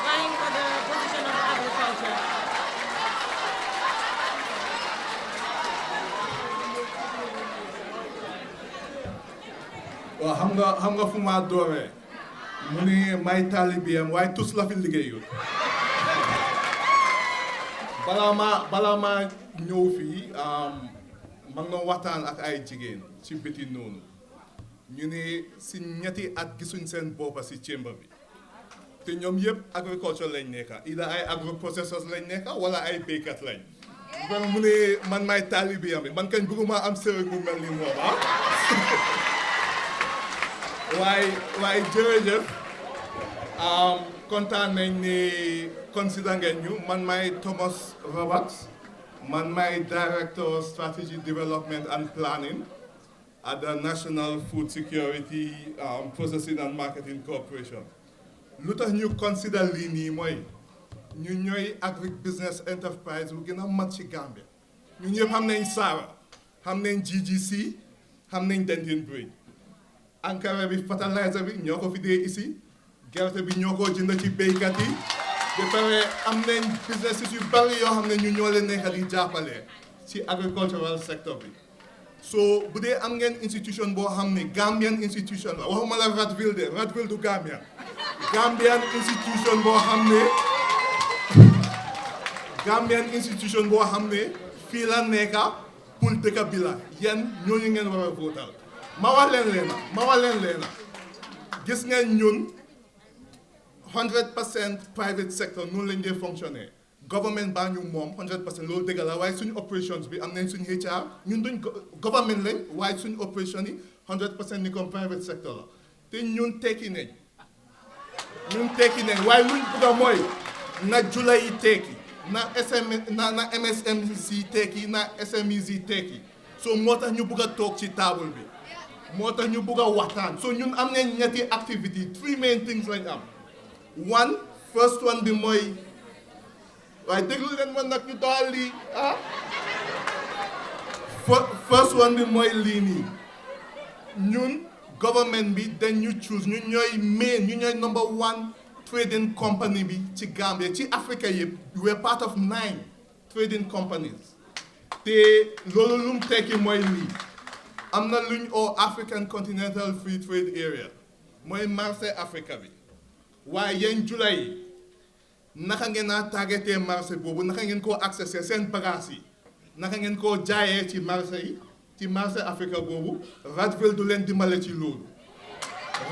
vying for the position of agriculture. Well, xam nga fu ma dooree mu ne may taalibeem waaye tus la fi liggéeyul balaa ma ñëw fii man nga waxtaan ak ay jigéen ci biti noonu ñu ne si ñetti at gisuñ seen boppa si chamber bi te ñoom yëpp agriculture lañ nekka ida ay agro processors lañ nekka wala ay béykat lañ kon mu ne man may taalibeem bi man kañ bëgguma am sëriñ bu mel ni moom waaye jërëjëf kontaan nañ ne consider ngeen ñu man may Thomas Roberts man may Director of Strategy Development and Planning at the National Food Security Processing and Marketing Corporation. Lu tax ñu consider lii nii mooy ñu ñooy agribusiness enterprise bu gën a mag ci Gambia ñu ñëpp xam nañ SARA xam nañ Gcci xam nañ Denton Bridge engrais bi fertilizer bi ñoo ko fi dee ici gerte bi ñoo ko jënd ci béykat yi ba pare am nañ businesses yu bari yoo xam ne ñu ñoo leen nekk di jàppale ci agricultural sector bi so bu dee am ngeen institution boo xam ne Gambian institution la waxuma la Ratville de Ratville du Gambia Gambian institution boo xam ne Gambian institution boo xam ne fii la nekka pour dëkk bi la yéen ñooñu ngeen war a votal ma wax leen leena gis ngeen ñun 100% private sector noonu lañ dee fonctionner government baa ñu moom 100% loolu dëgg la waaye suñu operations bi am nañ suñu HR ñun duñ government lañ waaye suñu operation yi 100% ni comme private sector la te ñun tekki nañ waaye luñ bëgg a mooy na jula yi tekki na MSMC tekki na SMEs yi tekki so moo tax ñu bëgg a toog ci table bi moo tax ñu bëgg a waxtaan so ñun am nañ ñetti activity 3 main things lañ am first one bi mooy waaye déglu leen man nag ñu doxal lii first one bi mooy lii nii ñun government bi dañ ñu choose ñu ñooy number 1 trading company bi ci Gambia ci Africa yëpp we are part of 9 trading companies te loolu lu mu tekki mooy lii am na luñ oo African Continental Free Trade Area mooy marché Africa bi waaye yéen jula yi naka ngeen a targeté marché boobu naka ngeen koo accessé seen bagages yi naka ngeen koo jaayee ci marché yi ci marché Africa boobu Ratville du leen dimbale ci loolu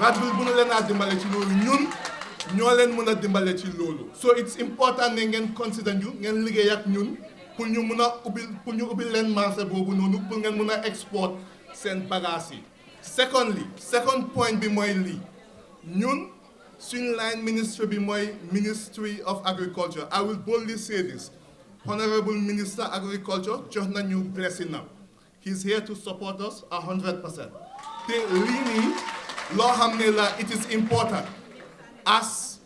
Ratville bu nu leen a dimbale ci loolu ñun ñoo leen mën a dimbale ci loolu so it's important ne ngeen consider ñu ngeen liggéey ak ñun pour ñu mën a ubbil leen marché boobu noonu pour ngeen mën a export seen bagages yi second point bi mooy lii ñun suñu line ministry bi mooy Ministry of Agriculture I will boldly say this Honorable Minister Agriculture jox nañu blessing now he's here to support us 100% te lii nii loo xam ne la it is important as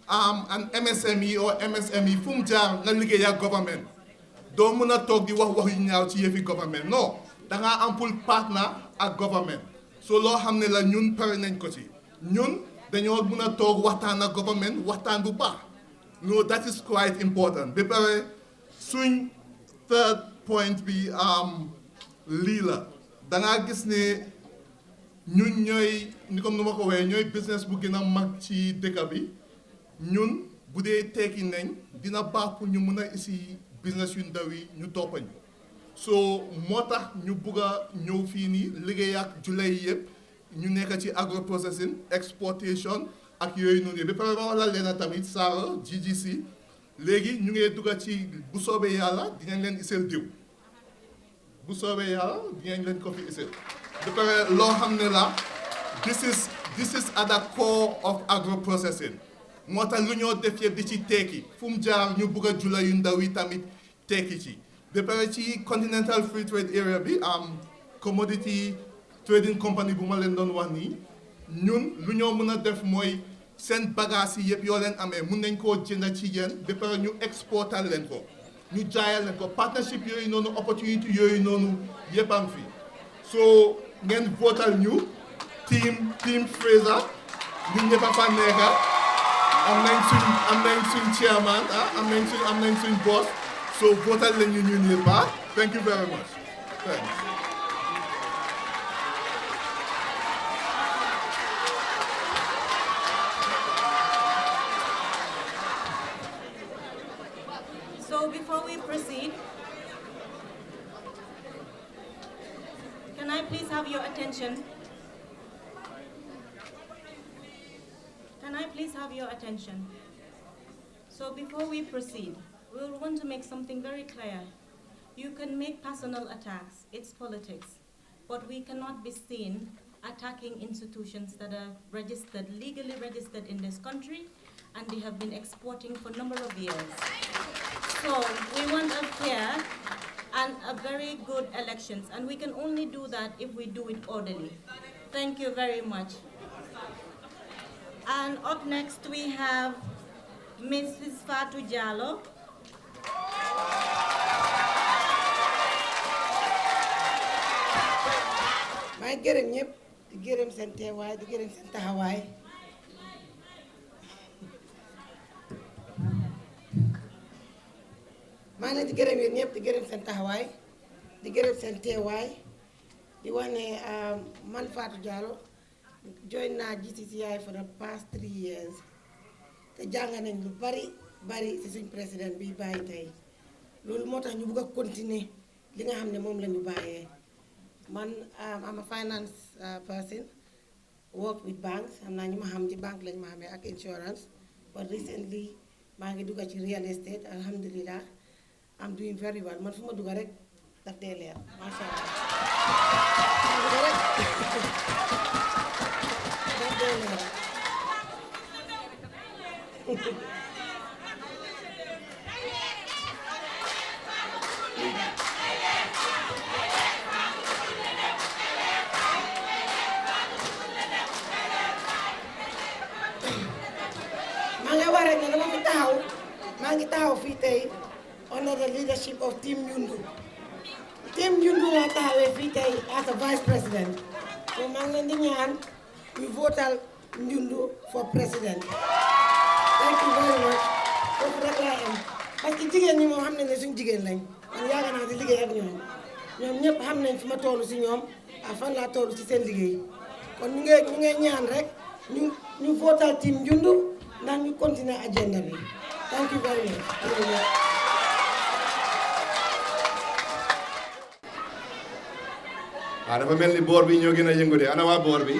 an MSME or MSME fu mu jaar nga liggéey ak government doo mën a toog di wax yu ñaaw ci yëfi government non da ngaa am pour partner ak government so loo xam ne la ñun pare nañ ko ci ñun dañoo mën a toog waxtaan ak government waxtaan bu baax no that is quite important ba pare suñ third point bi lii la da ngaa gis ne ñun ñooy ni comme nu ma ko waxee ñooy business bu gën a mag ci dëkk bi ñun bu dee tekki nañ dina baax pour ñu mën a isi business yu ndaw yi ñu toppañ so moo tax ñu bugg a ñëw fii nii liggéey ak jula yi yëpp ñu nekk ci agro processing exportation ak yooyu noonu yëpp ba pare ma wax la leen tamit SARA Gcci léegi ñu ngi dugg ci bu soobee yàlla dinañ leen iseel diw bu soobee yàlla dinañ leen ko fi iseel ba pare loo xam ne la this is at the core of agro processing moo tax lu ñoo def yëpp di ci tekki fu mu jaar ñu bugg a jula yu ndaw yi tamit tekki ci ba pare ci Continental Free Trade Area bi commodity trading company bu ma leen doon wax nii ñun lu ñoo mën a def mooy seen bagages yi yëpp yoo leen amee mun nañ koo jënd ci yéen ba pare ñu exportal leen ko ñu jaayal leen ko partnership yooyu noonu opportunity yooyu noonu yëpp am fi so ngeen votal ñu team Fraser ñun ñëpp a fa nekka am nañ suñ chairman am nañ suñ boss so votal leen ñu ñun yëpp thank you very much thanks. So before we proceed, can I please have your attention? Can I please have your attention? So before we proceed, we want to make something very clear. You can make personal attacks, it's politics, but we cannot be seen attacking institutions that are registered, legally registered in this country, and they have been exporting for a number of years. So we want a fair and a very good elections, and we can only do that if we do it orderly. Thank you very much. And up next we have Mrs. Fatou Diallo. maa ngi gërëm ñëpp di gërëm seen teewaay di gërëm seen taxawaay maa ngi leen di gërëm yéen ñëpp di gërëm seen taxawaay di gërëm seen teewaay di wax ne man Fatou Diallo join naa GCCI for the past 3 years te jàng nañ lu bari ci suñ président bi bàyyi tey loolu moo tax ñu bëgg a continuer li nga xam ne moom la ñu bàyyee. Man, I'm a finance person, work with banks. I'm not in the bank like insurance, but recently, I'm doing real estate. Alhamdulillah, I'm doing very well. Man, I'm doing it. That's the under the leadership of Team Yundu. Team Yundu as a vice president. So we vote Yundu for president. Thank you very much. Parce que jigéen ñi moom xam nañ ne suñu jigéen lañ man yàgg naa di liggéey ak ñoom ñoom ñëpp xam nañ fi ma toll si ñoom ak fan laa toll si seen liggéey kon ñu ngi ñaan rek ñu votal Team Yundu ndax ñu continuer agenda bi. Thank you very much. dafa mel ni boor bi ñoo gën a yëngu de ana waa boor bi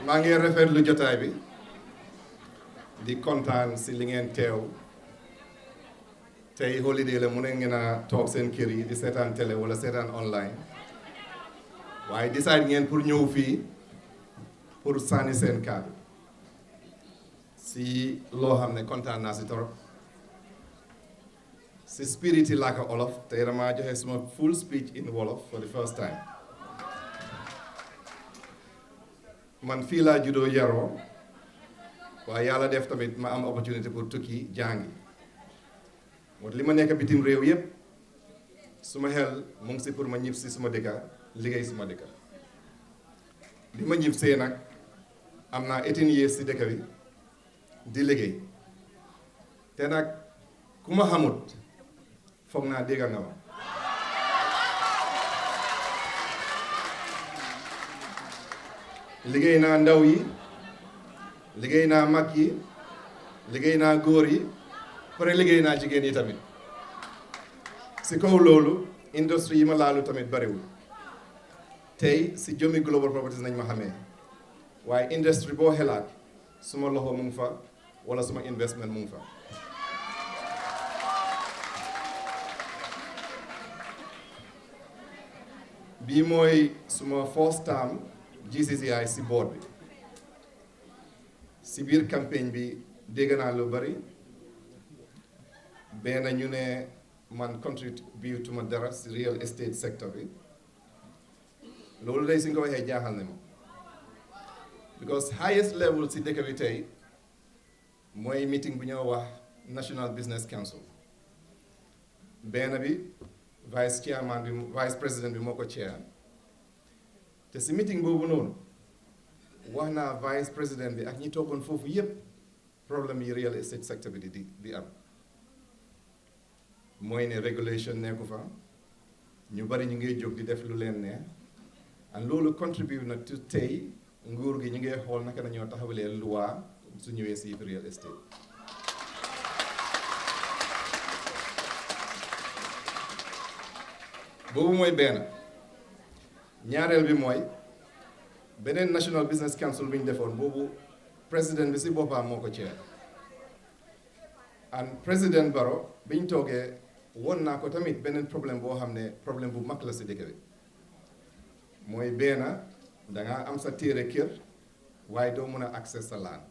maa ngi rafetlu jotaay bi di kontaan si li ngeen teew tey holiday la mu ne ngeen a toog seen kër yi di seetaan télé wala seetaan online waaye decide ngeen pour ñëw fii pour sànni seen kàddu si loo xam ne kontaan naa si torop si spirit yi làkk olof tey dama joxe suma full speech in wolof for the first time man fii laa juddoo yaroo waaye yàlla def tamit ma am opportunité pour tukki jàngi moo li ma nekk bitim réew yépp suma xel mu ngi si pour ma ñib si suma dëkka liggéey suma dëkka li ma ñib see nag am naa 18 years si dëkk bi di liggéey te nag ku ma xamut foog naa dégg nga ma liggéey naa ndaw yi liggéey naa mag yi liggéey naa góor yi pare liggéey naa jigéen yi tamit si kaw loolu industrie yi ma laalu tamit bariwul tey si Jomi Global Properties nañ ma xamee waaye industrie boo xelaat suma loxo mu ngi fa wala suma investment mu ngi fa bii mooy suma first time GCCI si board bi si biir campagne bi dégg naa lu bari benn ñu ne man contribute ma dara si real estate sector bi loolu day si nga ko waxee jaaxal ne ma because highest level si dëkk bi tey mooy meeting bu ñoo wax National Business Council benn bi vice président bi moo ko chair te si meeting boobu noonu wax naa vice président bi ak ñi toogoon foofu yépp problème yi real estate sector bi di am mooy ne régulation nekku fa ñu bari ñu ngi jóg di def lu leen neex and loolu contribute na to tey nguur gi ñu ngi xool naka nañoo taxawalee loi su ñëwee si real estate boobu mooy benn ñaareel bi mooy beneen National Business Council bi ñu defoon boobu président bi si boppam moo ko chair and président Barrow bi ñu toogee won naa ko tamit beneen problème boo xam ne problème bu mag la si dëkk bi mooy benn da nga am sa téere kër waaye doo mën a accès sa laan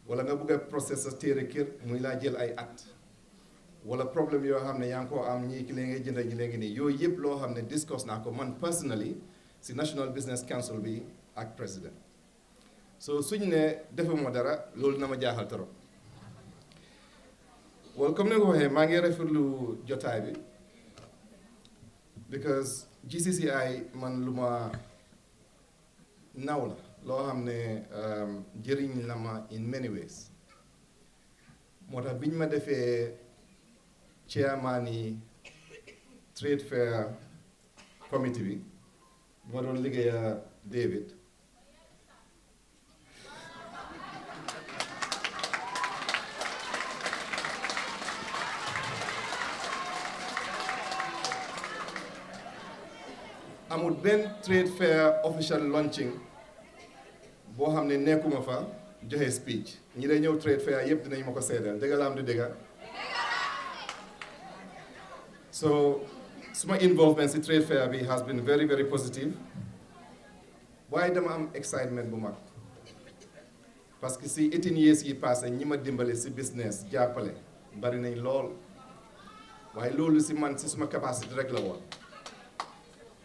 wala nga bëgg a process sa téere kër muy laa jël ay at wala problème yoo xam ne yaa ngi koo am ñii ki lee ngay jënd ñi léegi nii yooyu yëpp loo xam ne discuss naa ko man personally si National Business Council bi ak président so suñ ne defuma dara loolu na ma jaaxal trop well comme ni nga ko waxee maa ngi rafetlu jotaay bi because GCCI man lu ma naw la loo xam ne jëriñ la ma in many ways moo tax biñ ma defee chairman yi trade fair committee bi ma doon liggéeya David amul benn trade fair official launching boo xam ne nekkuma fa joxe speech ñi day ñëw trade fair yëpp dinañ ma ko seedal dëgg la am di dëgga so suma involvement si trade fair bi has been very very positive waaye dama am excitement bu mag parce que si 18 years yi passé ñi ma dimbale si business jàppale bari nañ lool waaye loolu si man si suma capacité rek la woon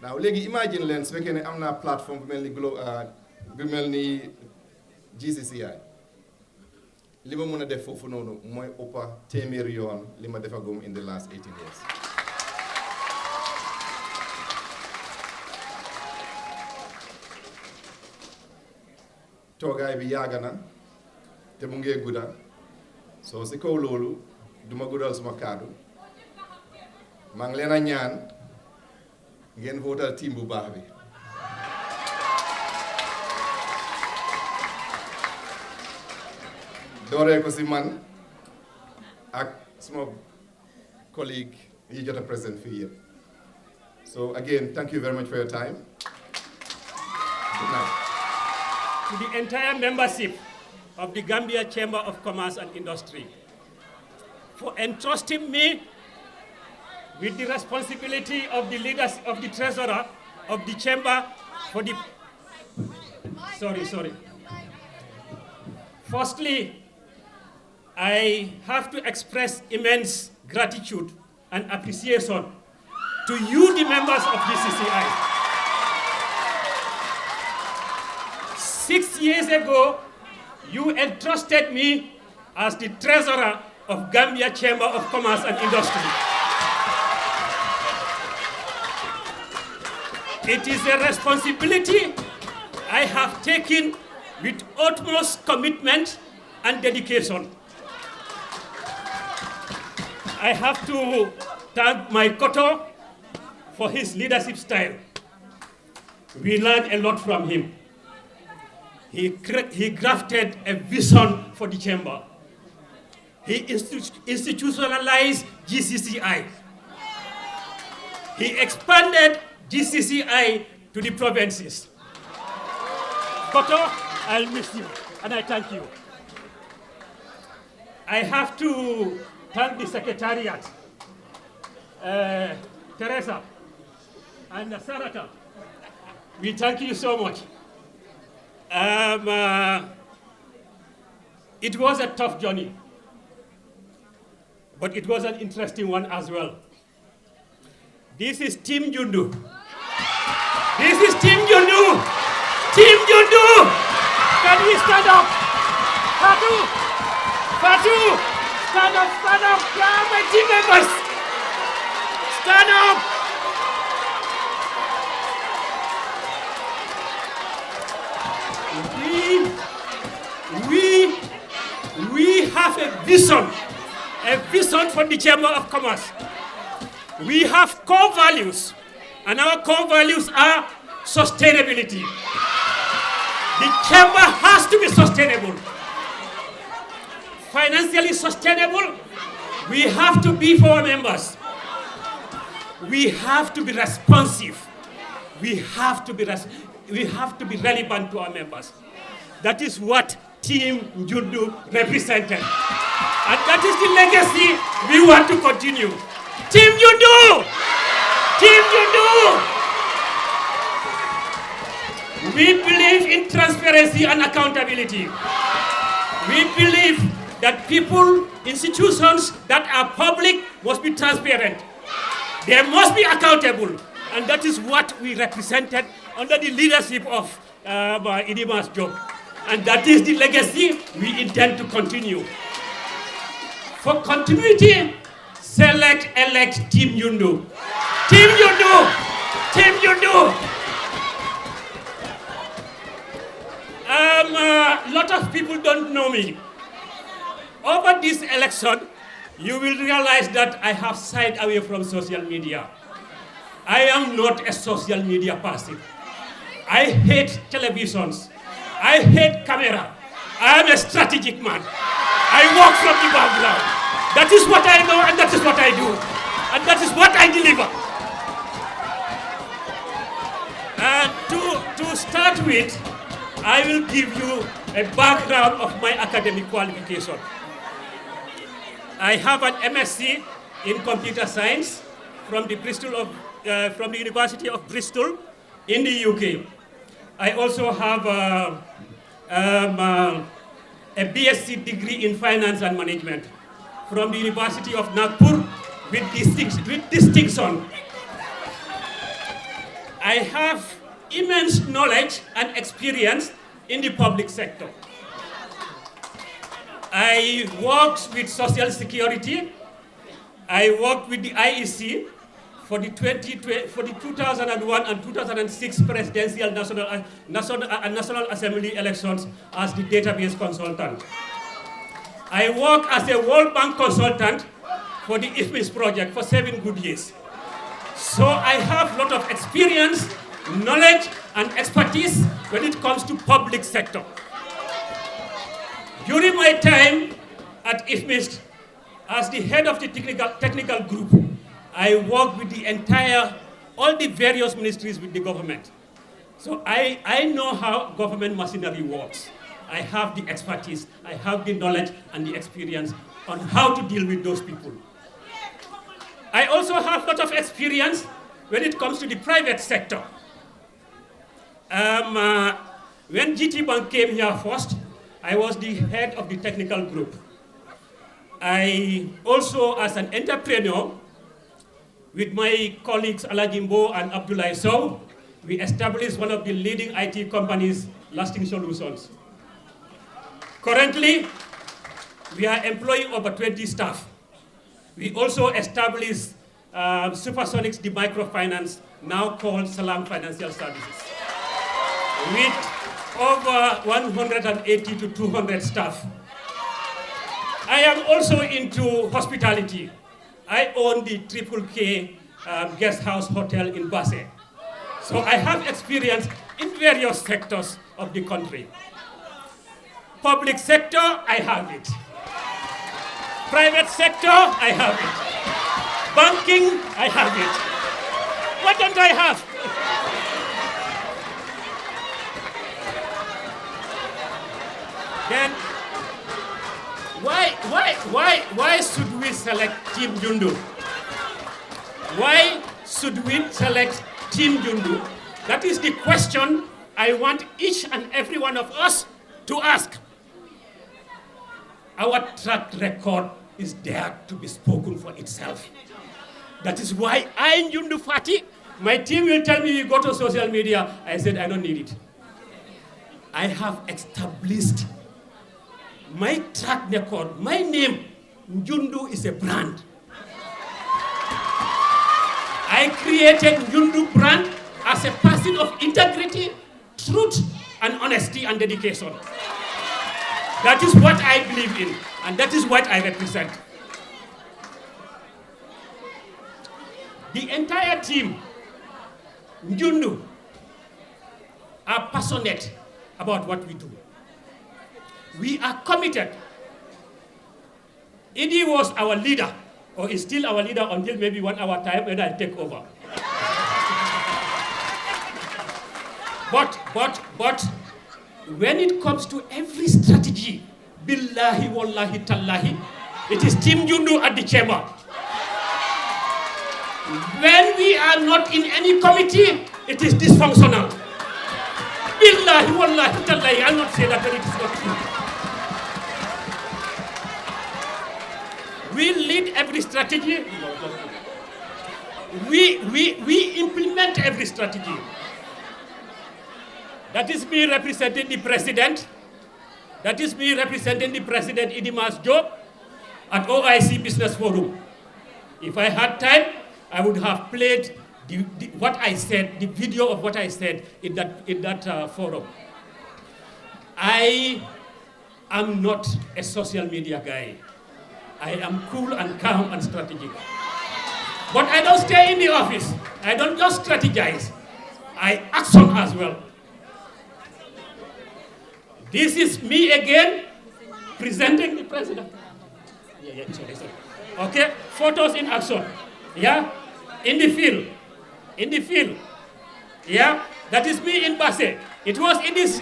now léegi imagine leen su fekkee ne am naa plateforme bu mel ni GCCI li ma mën a def foofu noonu mooy ëppa téeméeri yoon li ma defagum in the last 18 years toogaay bi yàgg na te mu ngee gudda soo si kaw loolu duma guddal suma kaddu maa ngi leen a ñaan ngeen votal team bu baax bi dooree ko si man ak suma colleague yi jot a present fii yëpp so again thank you very much for your time good night. To the entire membership of the Gambia Chamber of Commerce and Industry for entrusting me with the responsibility of the leaders of the treasurer of the chamber for the Firstly, I have to express immense gratitude and appreciation to you, the members of GCCI. 6 years ago, you entrusted me as the treasurer of Gambia Chamber of Commerce and Industry. It is a responsibility I have taken with utmost commitment and dedication. I have to thank my Koto for his leadership style. We learned a lot from him. He crafted a vision for the chamber. He institutionalized GCCI. He expanded GCCI to the provinces. Koto, I'll miss you, and I thank you. I have to thank the Secretariat, Teresa and Sarata. We thank you so much. It was a tough journey, but it was an interesting one as well. This is Team Jundu. This is Team Jundu. Team Jundu! Can we stand up? Fatu! Fatu! Stand up, stand up! Yeah, my team members! Stand up! We have a vision for the Chamber of Commerce. We have core values, and our core values are sustainability. The chamber has to be sustainable. Financially sustainable, we have to be for our members. We have to be responsive. We have to be relevant to our members. That is what Team Njundu represented. And that is the legacy we want to continue. Team Njundu! Team Njundu! transparency and accountability. We believe that people, institutions that are public must be transparent. They must be accountable. And that is what we represented under the leadership of Idimas Job. And that is the legacy we intend to continue. For continuity, select, elect Team Yundu. Team Yundu! Team Yundu! A lot of people don't know me. Over this election, you will realize that I have shied away from social media. I am not a social media person. I hate televisions. I hate camera. I am a strategic man. I work from the background. That is what I know and that is what I do. And that is what I deliver. To start with, I will give you a background of my academic qualification. I have an MSc in computer science from the University of Bristol in the UK. I also have a BSc degree in finance and management from the University of Nagpur with distinction. I have immense knowledge and experience in the public sector. I worked with Social Security. I worked with the IEC for the 2001 and 2006 presidential National Assembly elections as the database consultant. I worked as a World Bank consultant for the IFMIS project for 7 good years. So I have a lot of experience, knowledge, and expertise when it comes to public sector. During my time at IFMIS as the head of the technical group, I worked with all the various ministries with the government. So I know how government machinery works. I have the expertise, I have the knowledge and the experience on how to deal with those people. I also have a lot of experience when it comes to the private sector. When GT Bank came here first, I was the head of the technical group. I also, as an entrepreneur, with my colleagues Alajimbo and Abdullah Sow, we established one of the leading IT companies, Lasting Solutions. Currently, we are employing over 20 staff. We also established Supersonics, the microfinance, now called Salam Financial Services, with over 180 to 200 staff. I am also into hospitality. I own the Triple K guest house hotel in Basse. So I have experience in various sectors of the country. Public sector, I have it. Private sector, I have it. Banking, I have it. What don't I have? Then, why should we select Team Jundu? Why should we select Team Jundu? That is the question I want each and every one of us to ask. Our track record is there to be spoken for itself. That is why I in Jundu Fati, my team will tell me you go to social media. I said I don't need it. I have established my track record, my name, Njundu is a brand. I created Njundu brand as a person of integrity, truth, and honesty and dedication. That is what I believe in, and that is what I represent. The entire team, Njundu, are passionate about what we do. We are committed. Idi was our leader, or is still our leader until maybe 1 hour time when I take over. But when it comes to every strategy, billahi, wallahi, tallahi, it is Team Jundu at the chamber. When we are not in any committee, it is dysfunctional. Billahi, wallahi, tallahi, I'll not say that, but it is not true. We lead every strategy. We implement every strategy. That is me representing the president. That is me representing the president, Idimas Job, at OIC Business Forum. If I had time, I would have played what I said, the video of what I said in that forum. I am not a social media guy. I am cool and calm and strategic. But I don't stay in the office. I don't just strategize. I action as well. This is me again presenting the president. Sorry. Okay, photos in action. Yeah, in the field. Yeah, that is me in Basse. It was in this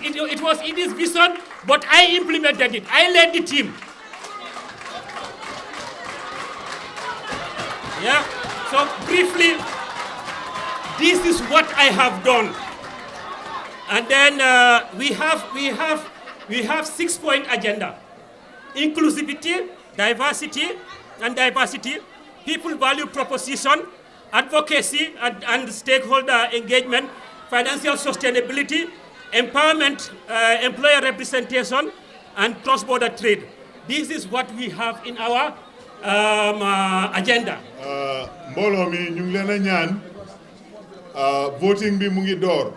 vision, but I implemented it. I led the team. Yeah. So briefly, this is what I have done. And then we have 6-point agenda: inclusivity, diversity, people value proposition, advocacy and stakeholder engagement, financial sustainability, empowerment, employer representation, and cross-border trade. This is what we have in our agenda. Mbolo mi ñu ngi leena ñaan voting bi mu ngi door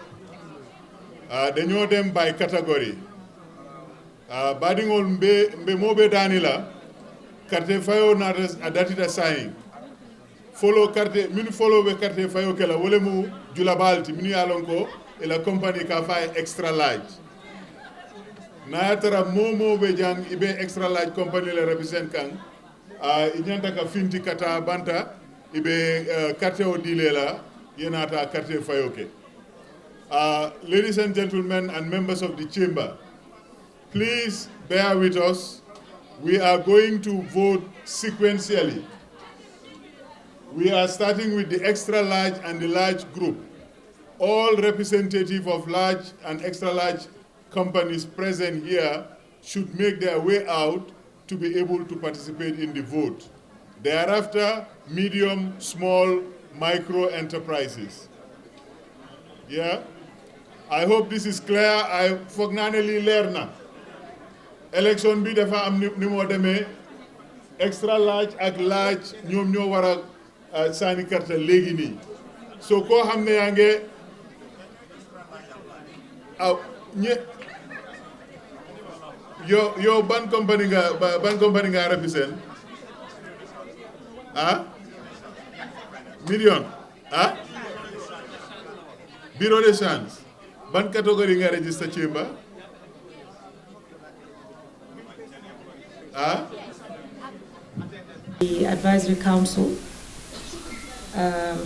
dañoo dem by category badingol mbe mobe danila carte fayo na adatita saying follow carte min follow be carte fayo kala wole mu jula balti min yalonko e la company ka fay extra large na tara momo be jang ibe extra large company le represent kan inyanta ka finti kata banta ibe carte o dilela yenata carte fayoke. Ladies and gentlemen and members of the chamber, please bear with us. We are going to vote sequentially. We are starting with the extra large and the large group. All representatives of large and extra large companies present here should make their way out to be able to participate in the vote. Thereafter, medium, small, micro enterprises. Yeah? I hope this is clear. I fognaneli lerna. Election bi dafa am ni mo demé extra large ak large ñom ñoo wara sani carte légui ni. So ko xamné yangé Yo ban company nga represent? Million? Bureau de change. Ban category nga register chamber? The advisory council,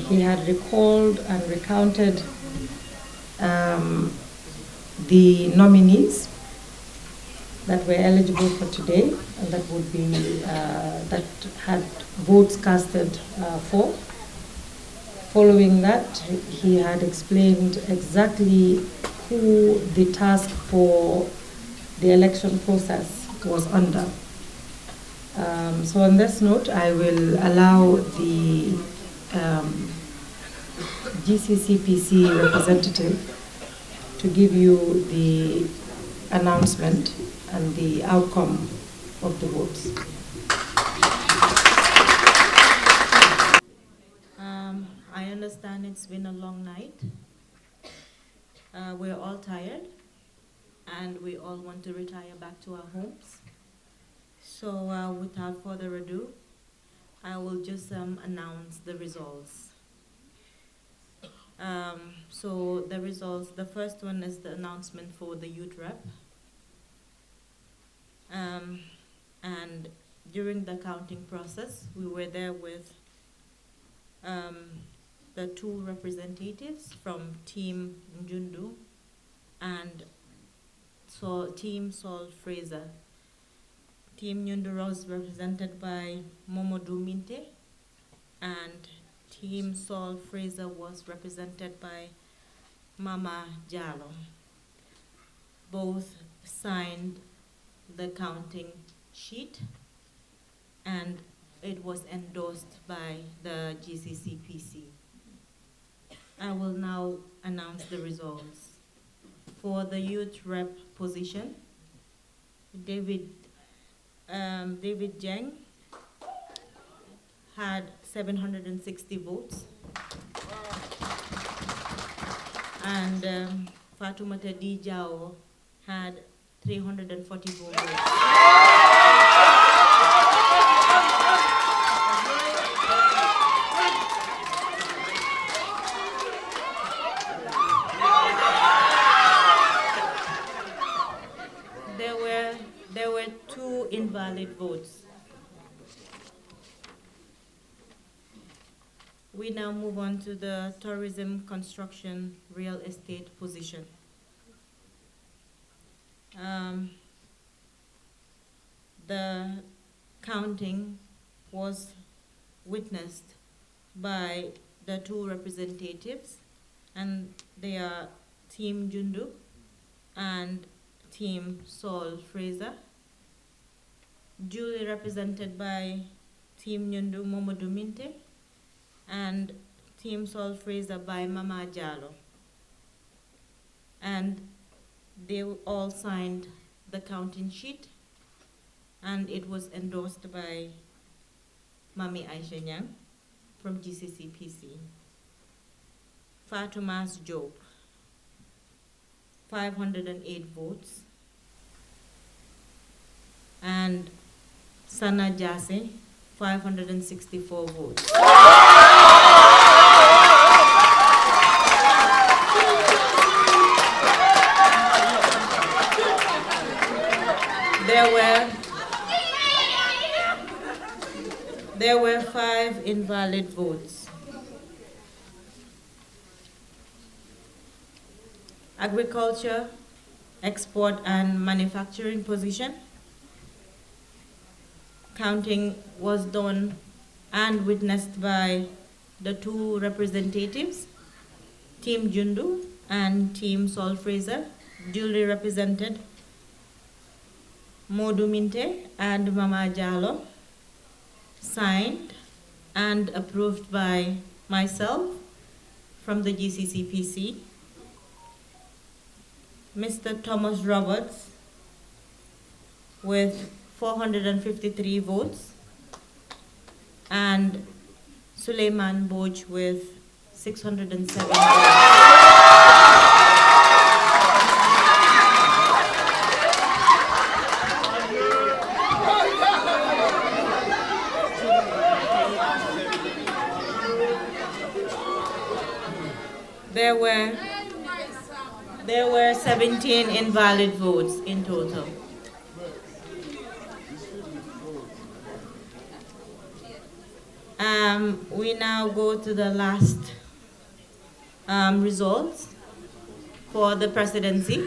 he had recalled and recounted the nominees that were eligible for today and that would be that had votes casted for. Following that, he had explained exactly who the task for the election process was under. So on this note, I will allow the GCCPC representative to give you the announcement and the outcome of the votes. I understand it's been a long night. We're all tired and we all want to retire back to our homes. So without further ado, I will just announce the results. So the results, the first one is the announcement for the youth rep. And during the counting process, we were there with the two representatives from Team Njundu and Team Sol Fraser. Team Njundu was represented by Momodou Minte and Team Sol Fraser was represented by Mama Jallo. both signed the counting sheet, and it was endorsed by the GCCPC. I will now announce the results. For the youth rep position, David Jeng had 760 votes, and Fatoumata Dijao had 344 votes. There were 2 invalid votes. We now move on to the tourism, construction, real estate position. The counting was witnessed by the 2 representatives, and they are Team Jundu and Team Saul Fraser, duly represented by Team Nyundu Momodu Minte and Team Saul Fraser by Mama Jalo. And they all signed the counting sheet, and it was endorsed by Mami Aisha Nyang from GCCPC. Fatumas Job, 508 votes, and Sana Jase, 564 votes. There were 5 invalid votes. Agriculture, export and manufacturing position. Counting was done and witnessed by the 2 representatives, Team Jundu and Team Saul Fraser, duly represented Modu Minte and Mama Jalo, signed and approved by myself from the GCCPC. Mr. Thomas Roberts with 453 votes, and Suleiman Boj with 607 votes. There were 17 invalid votes in total. We now go to the last results for the presidency.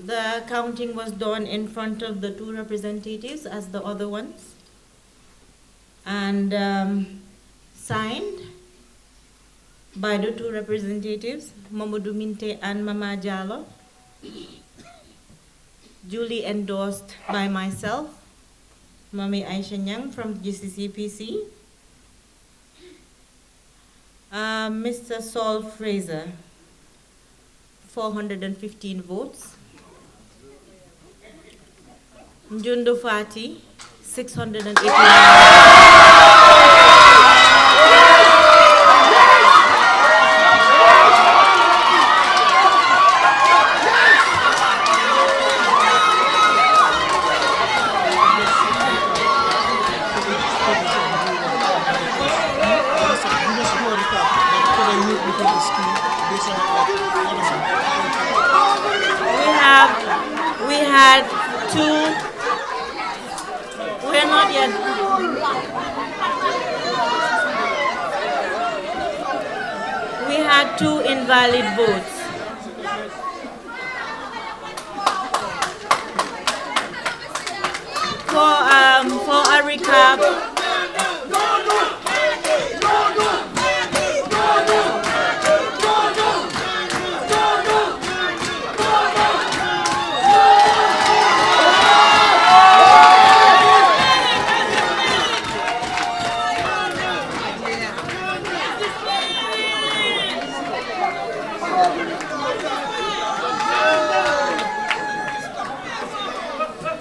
The counting was done in front of the 2 representatives as the other ones, and signed by the 2 representatives, Mamadou Minte and Mama Jalo, duly endorsed by myself, Mami Aisha Nyang from GCCPC, Mr. Saul Fraser, 415 votes, Njundu Fati, 689. We had 2. We're not yet. We had 2 invalid votes. For a recap,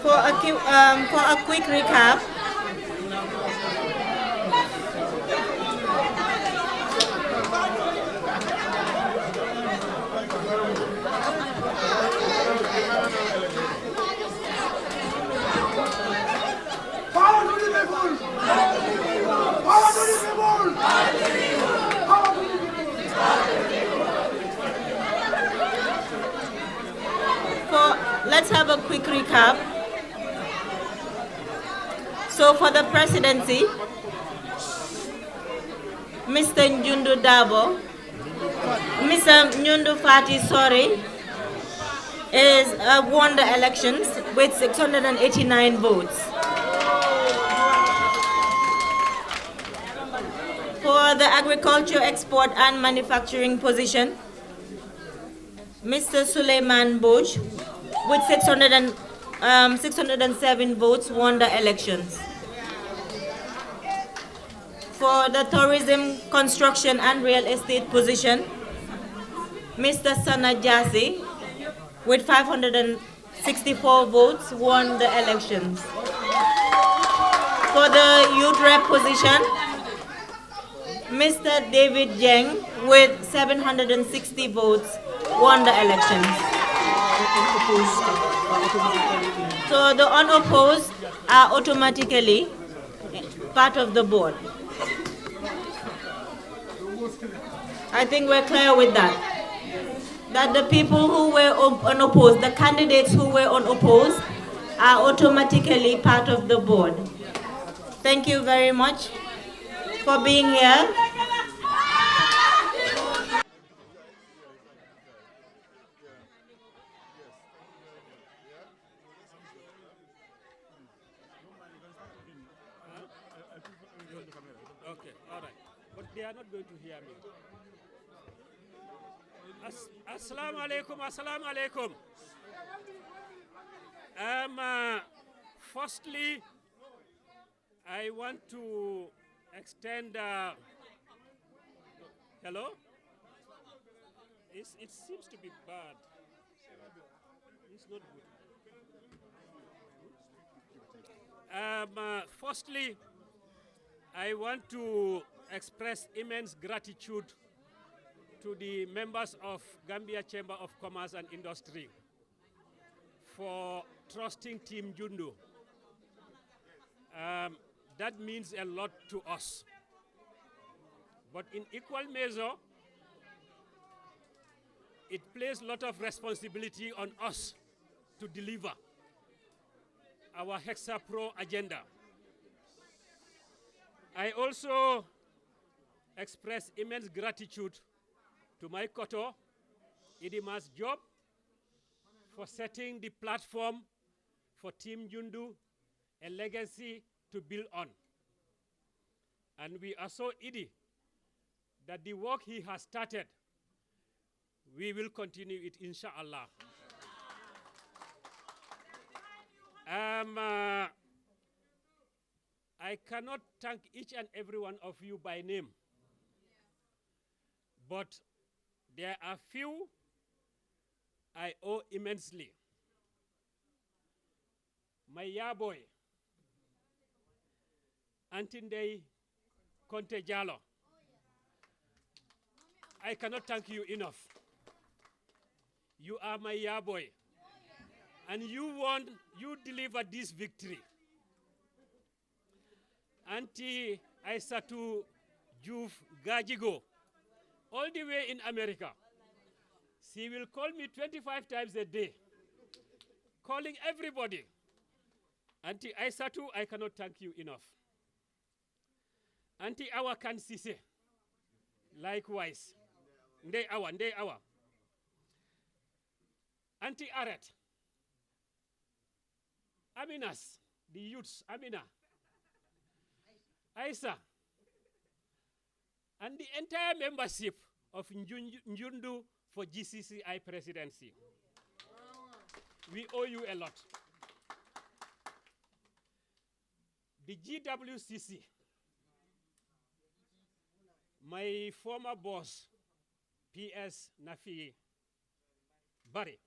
For a quick recap, let's have a quick recap. So for the presidency, Mr. Njundu Dabo, Mr. Njundu Fati Sori won the elections with 689 votes. For the agriculture export and manufacturing position, Mr. Suleiman Boj with 607 votes won the elections. For the tourism, construction and real estate position, Mr. Sana Jasi with 564 votes won the elections. For the youth rep position, Mr. David Jeng with 760 votes won the elections. So the unopposed are automatically part of the board. I think we're clear with that. That the people who were unopposed, the candidates who were unopposed, are automatically part of the board. Thank you very much for being here. Okay, all right. But they are not going to hear me. Assalamu alaikum, assalamu alaikum. Firstly, I want to extend, hello? It seems to be bad. It's not good. Firstly, I want to express immense gratitude to the members of Gambia Chamber of Commerce and Industry for trusting Team Jundu. That means a lot to us. But in equal measure, it places a lot of responsibility on us to deliver our Hexa Pro agenda. I also express immense gratitude to my Koto, Idimas Job, for setting the platform for Team Jundu, a legacy to build on. And we are so Idi that the work he has started, we will continue it, inshallah. I cannot thank each and every one of you by name, but there are few I owe immensely. My yaboy, Antindei Conte Jalo. I cannot thank you enough. You are my yaboy. And you delivered this victory. Auntie Aisatu Juf Gajigo, all the way in America. She will call me 25 times a day, calling everybody. Auntie Aisatu, I cannot thank you enough. Auntie Awa Kansise, likewise. Ndey Awa. Auntie Aret, Aminas, the youths, Amina, Aisa, and the entire membership of Njundu for GCCI presidency. We owe you a lot. The GWCC, my former boss, PS Nafi Barry,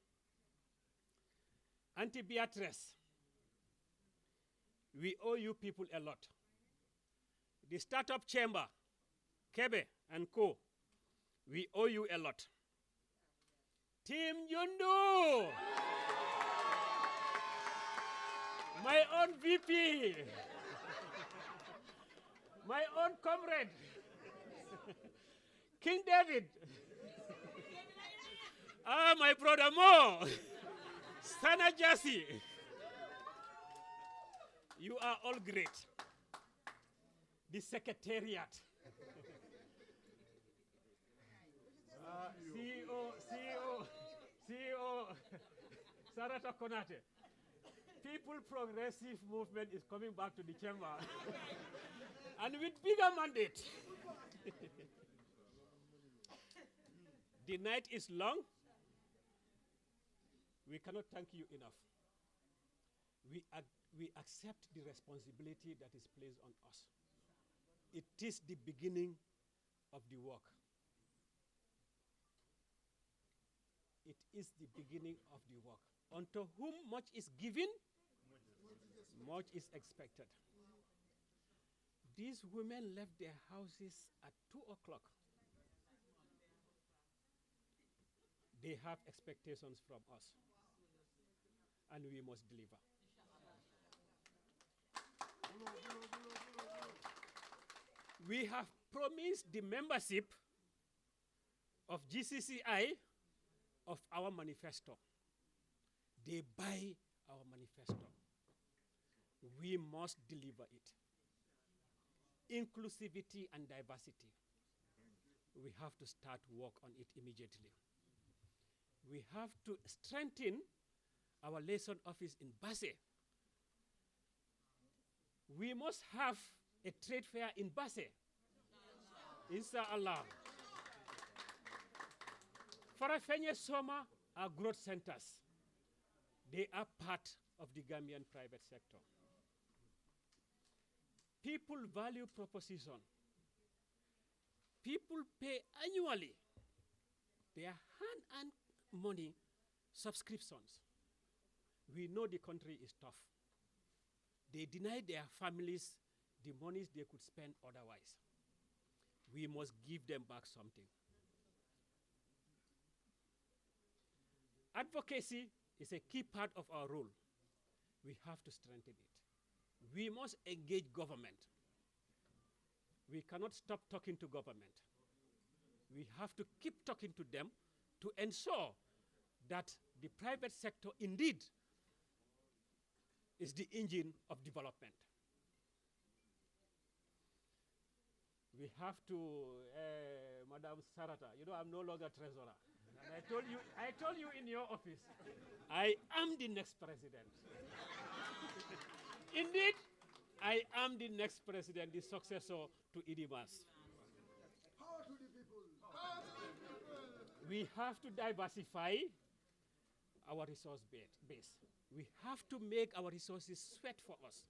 Auntie Beatrice, we owe you people a lot. The startup chamber, Kebe and Co., we owe you a lot. Team Yundu, my own VP, my own comrade, King David, my brother Mo, Sana Jassy, you are all great. The secretariat, CEO, Sarata Konate. People Progressive Movement is coming back to the chamber. And with bigger mandate. The night is long. We cannot thank you enough. We accept the responsibility that is placed on us. It is the beginning of the work. It is the beginning of the work. Unto whom much is given, much is expected. These women left their houses at 2 o'clock. They have expectations from us, and we must deliver. We have promised the membership of GCCI of our manifesto. They buy our manifesto. We must deliver it. Inclusivity and diversity. We have to start work on it immediately. We have to strengthen our liaison office in Basse. We must have a trade fair in Basse. Inshallah. Farafenye Soma are growth centers. They are part of the Gambian private sector. People value proposition. People pay annually their hand-earned money subscriptions. We know the country is tough. They deny their families the monies they could spend otherwise. We must give them back something. Advocacy is a key part of our role. We have to strengthen it. We must engage government. We cannot stop talking to government. We have to keep talking to them to ensure that the private sector indeed is the engine of development. We have to, Madam Sarata, you know I'm no longer treasurer. And I told you in your office, I am the next president. Indeed, I am the next president, the successor to Idimas. Power to the people. Power to the people. We have to diversify our resource base. We have to make our resources sweat for us.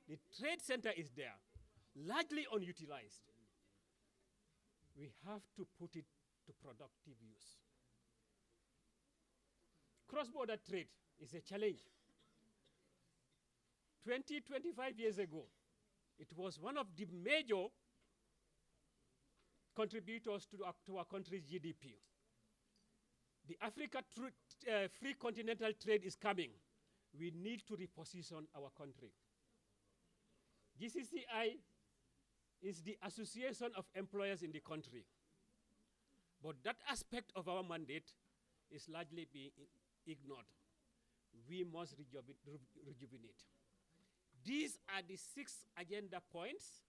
The trade center is there, largely unutilized. We have to put it to productive use. Cross-border trade is a challenge. 25 years ago, it was one of the major contributors to our country's GDP. The Africa free continental trade is coming. We need to reposition our country. GCCI is the association of employers in the country. But that aspect of our mandate is largely being ignored. We must rejuvenate. These are the 6 agenda points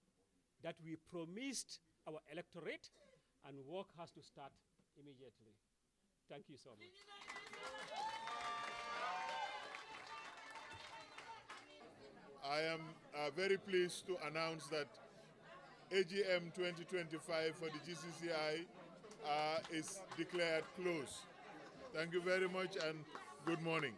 that we promised our electorate, and work has to start immediately. Thank you so much. I am very pleased to announce that AGM 2025 for the GCCI is declared closed. Thank you very much and good morning.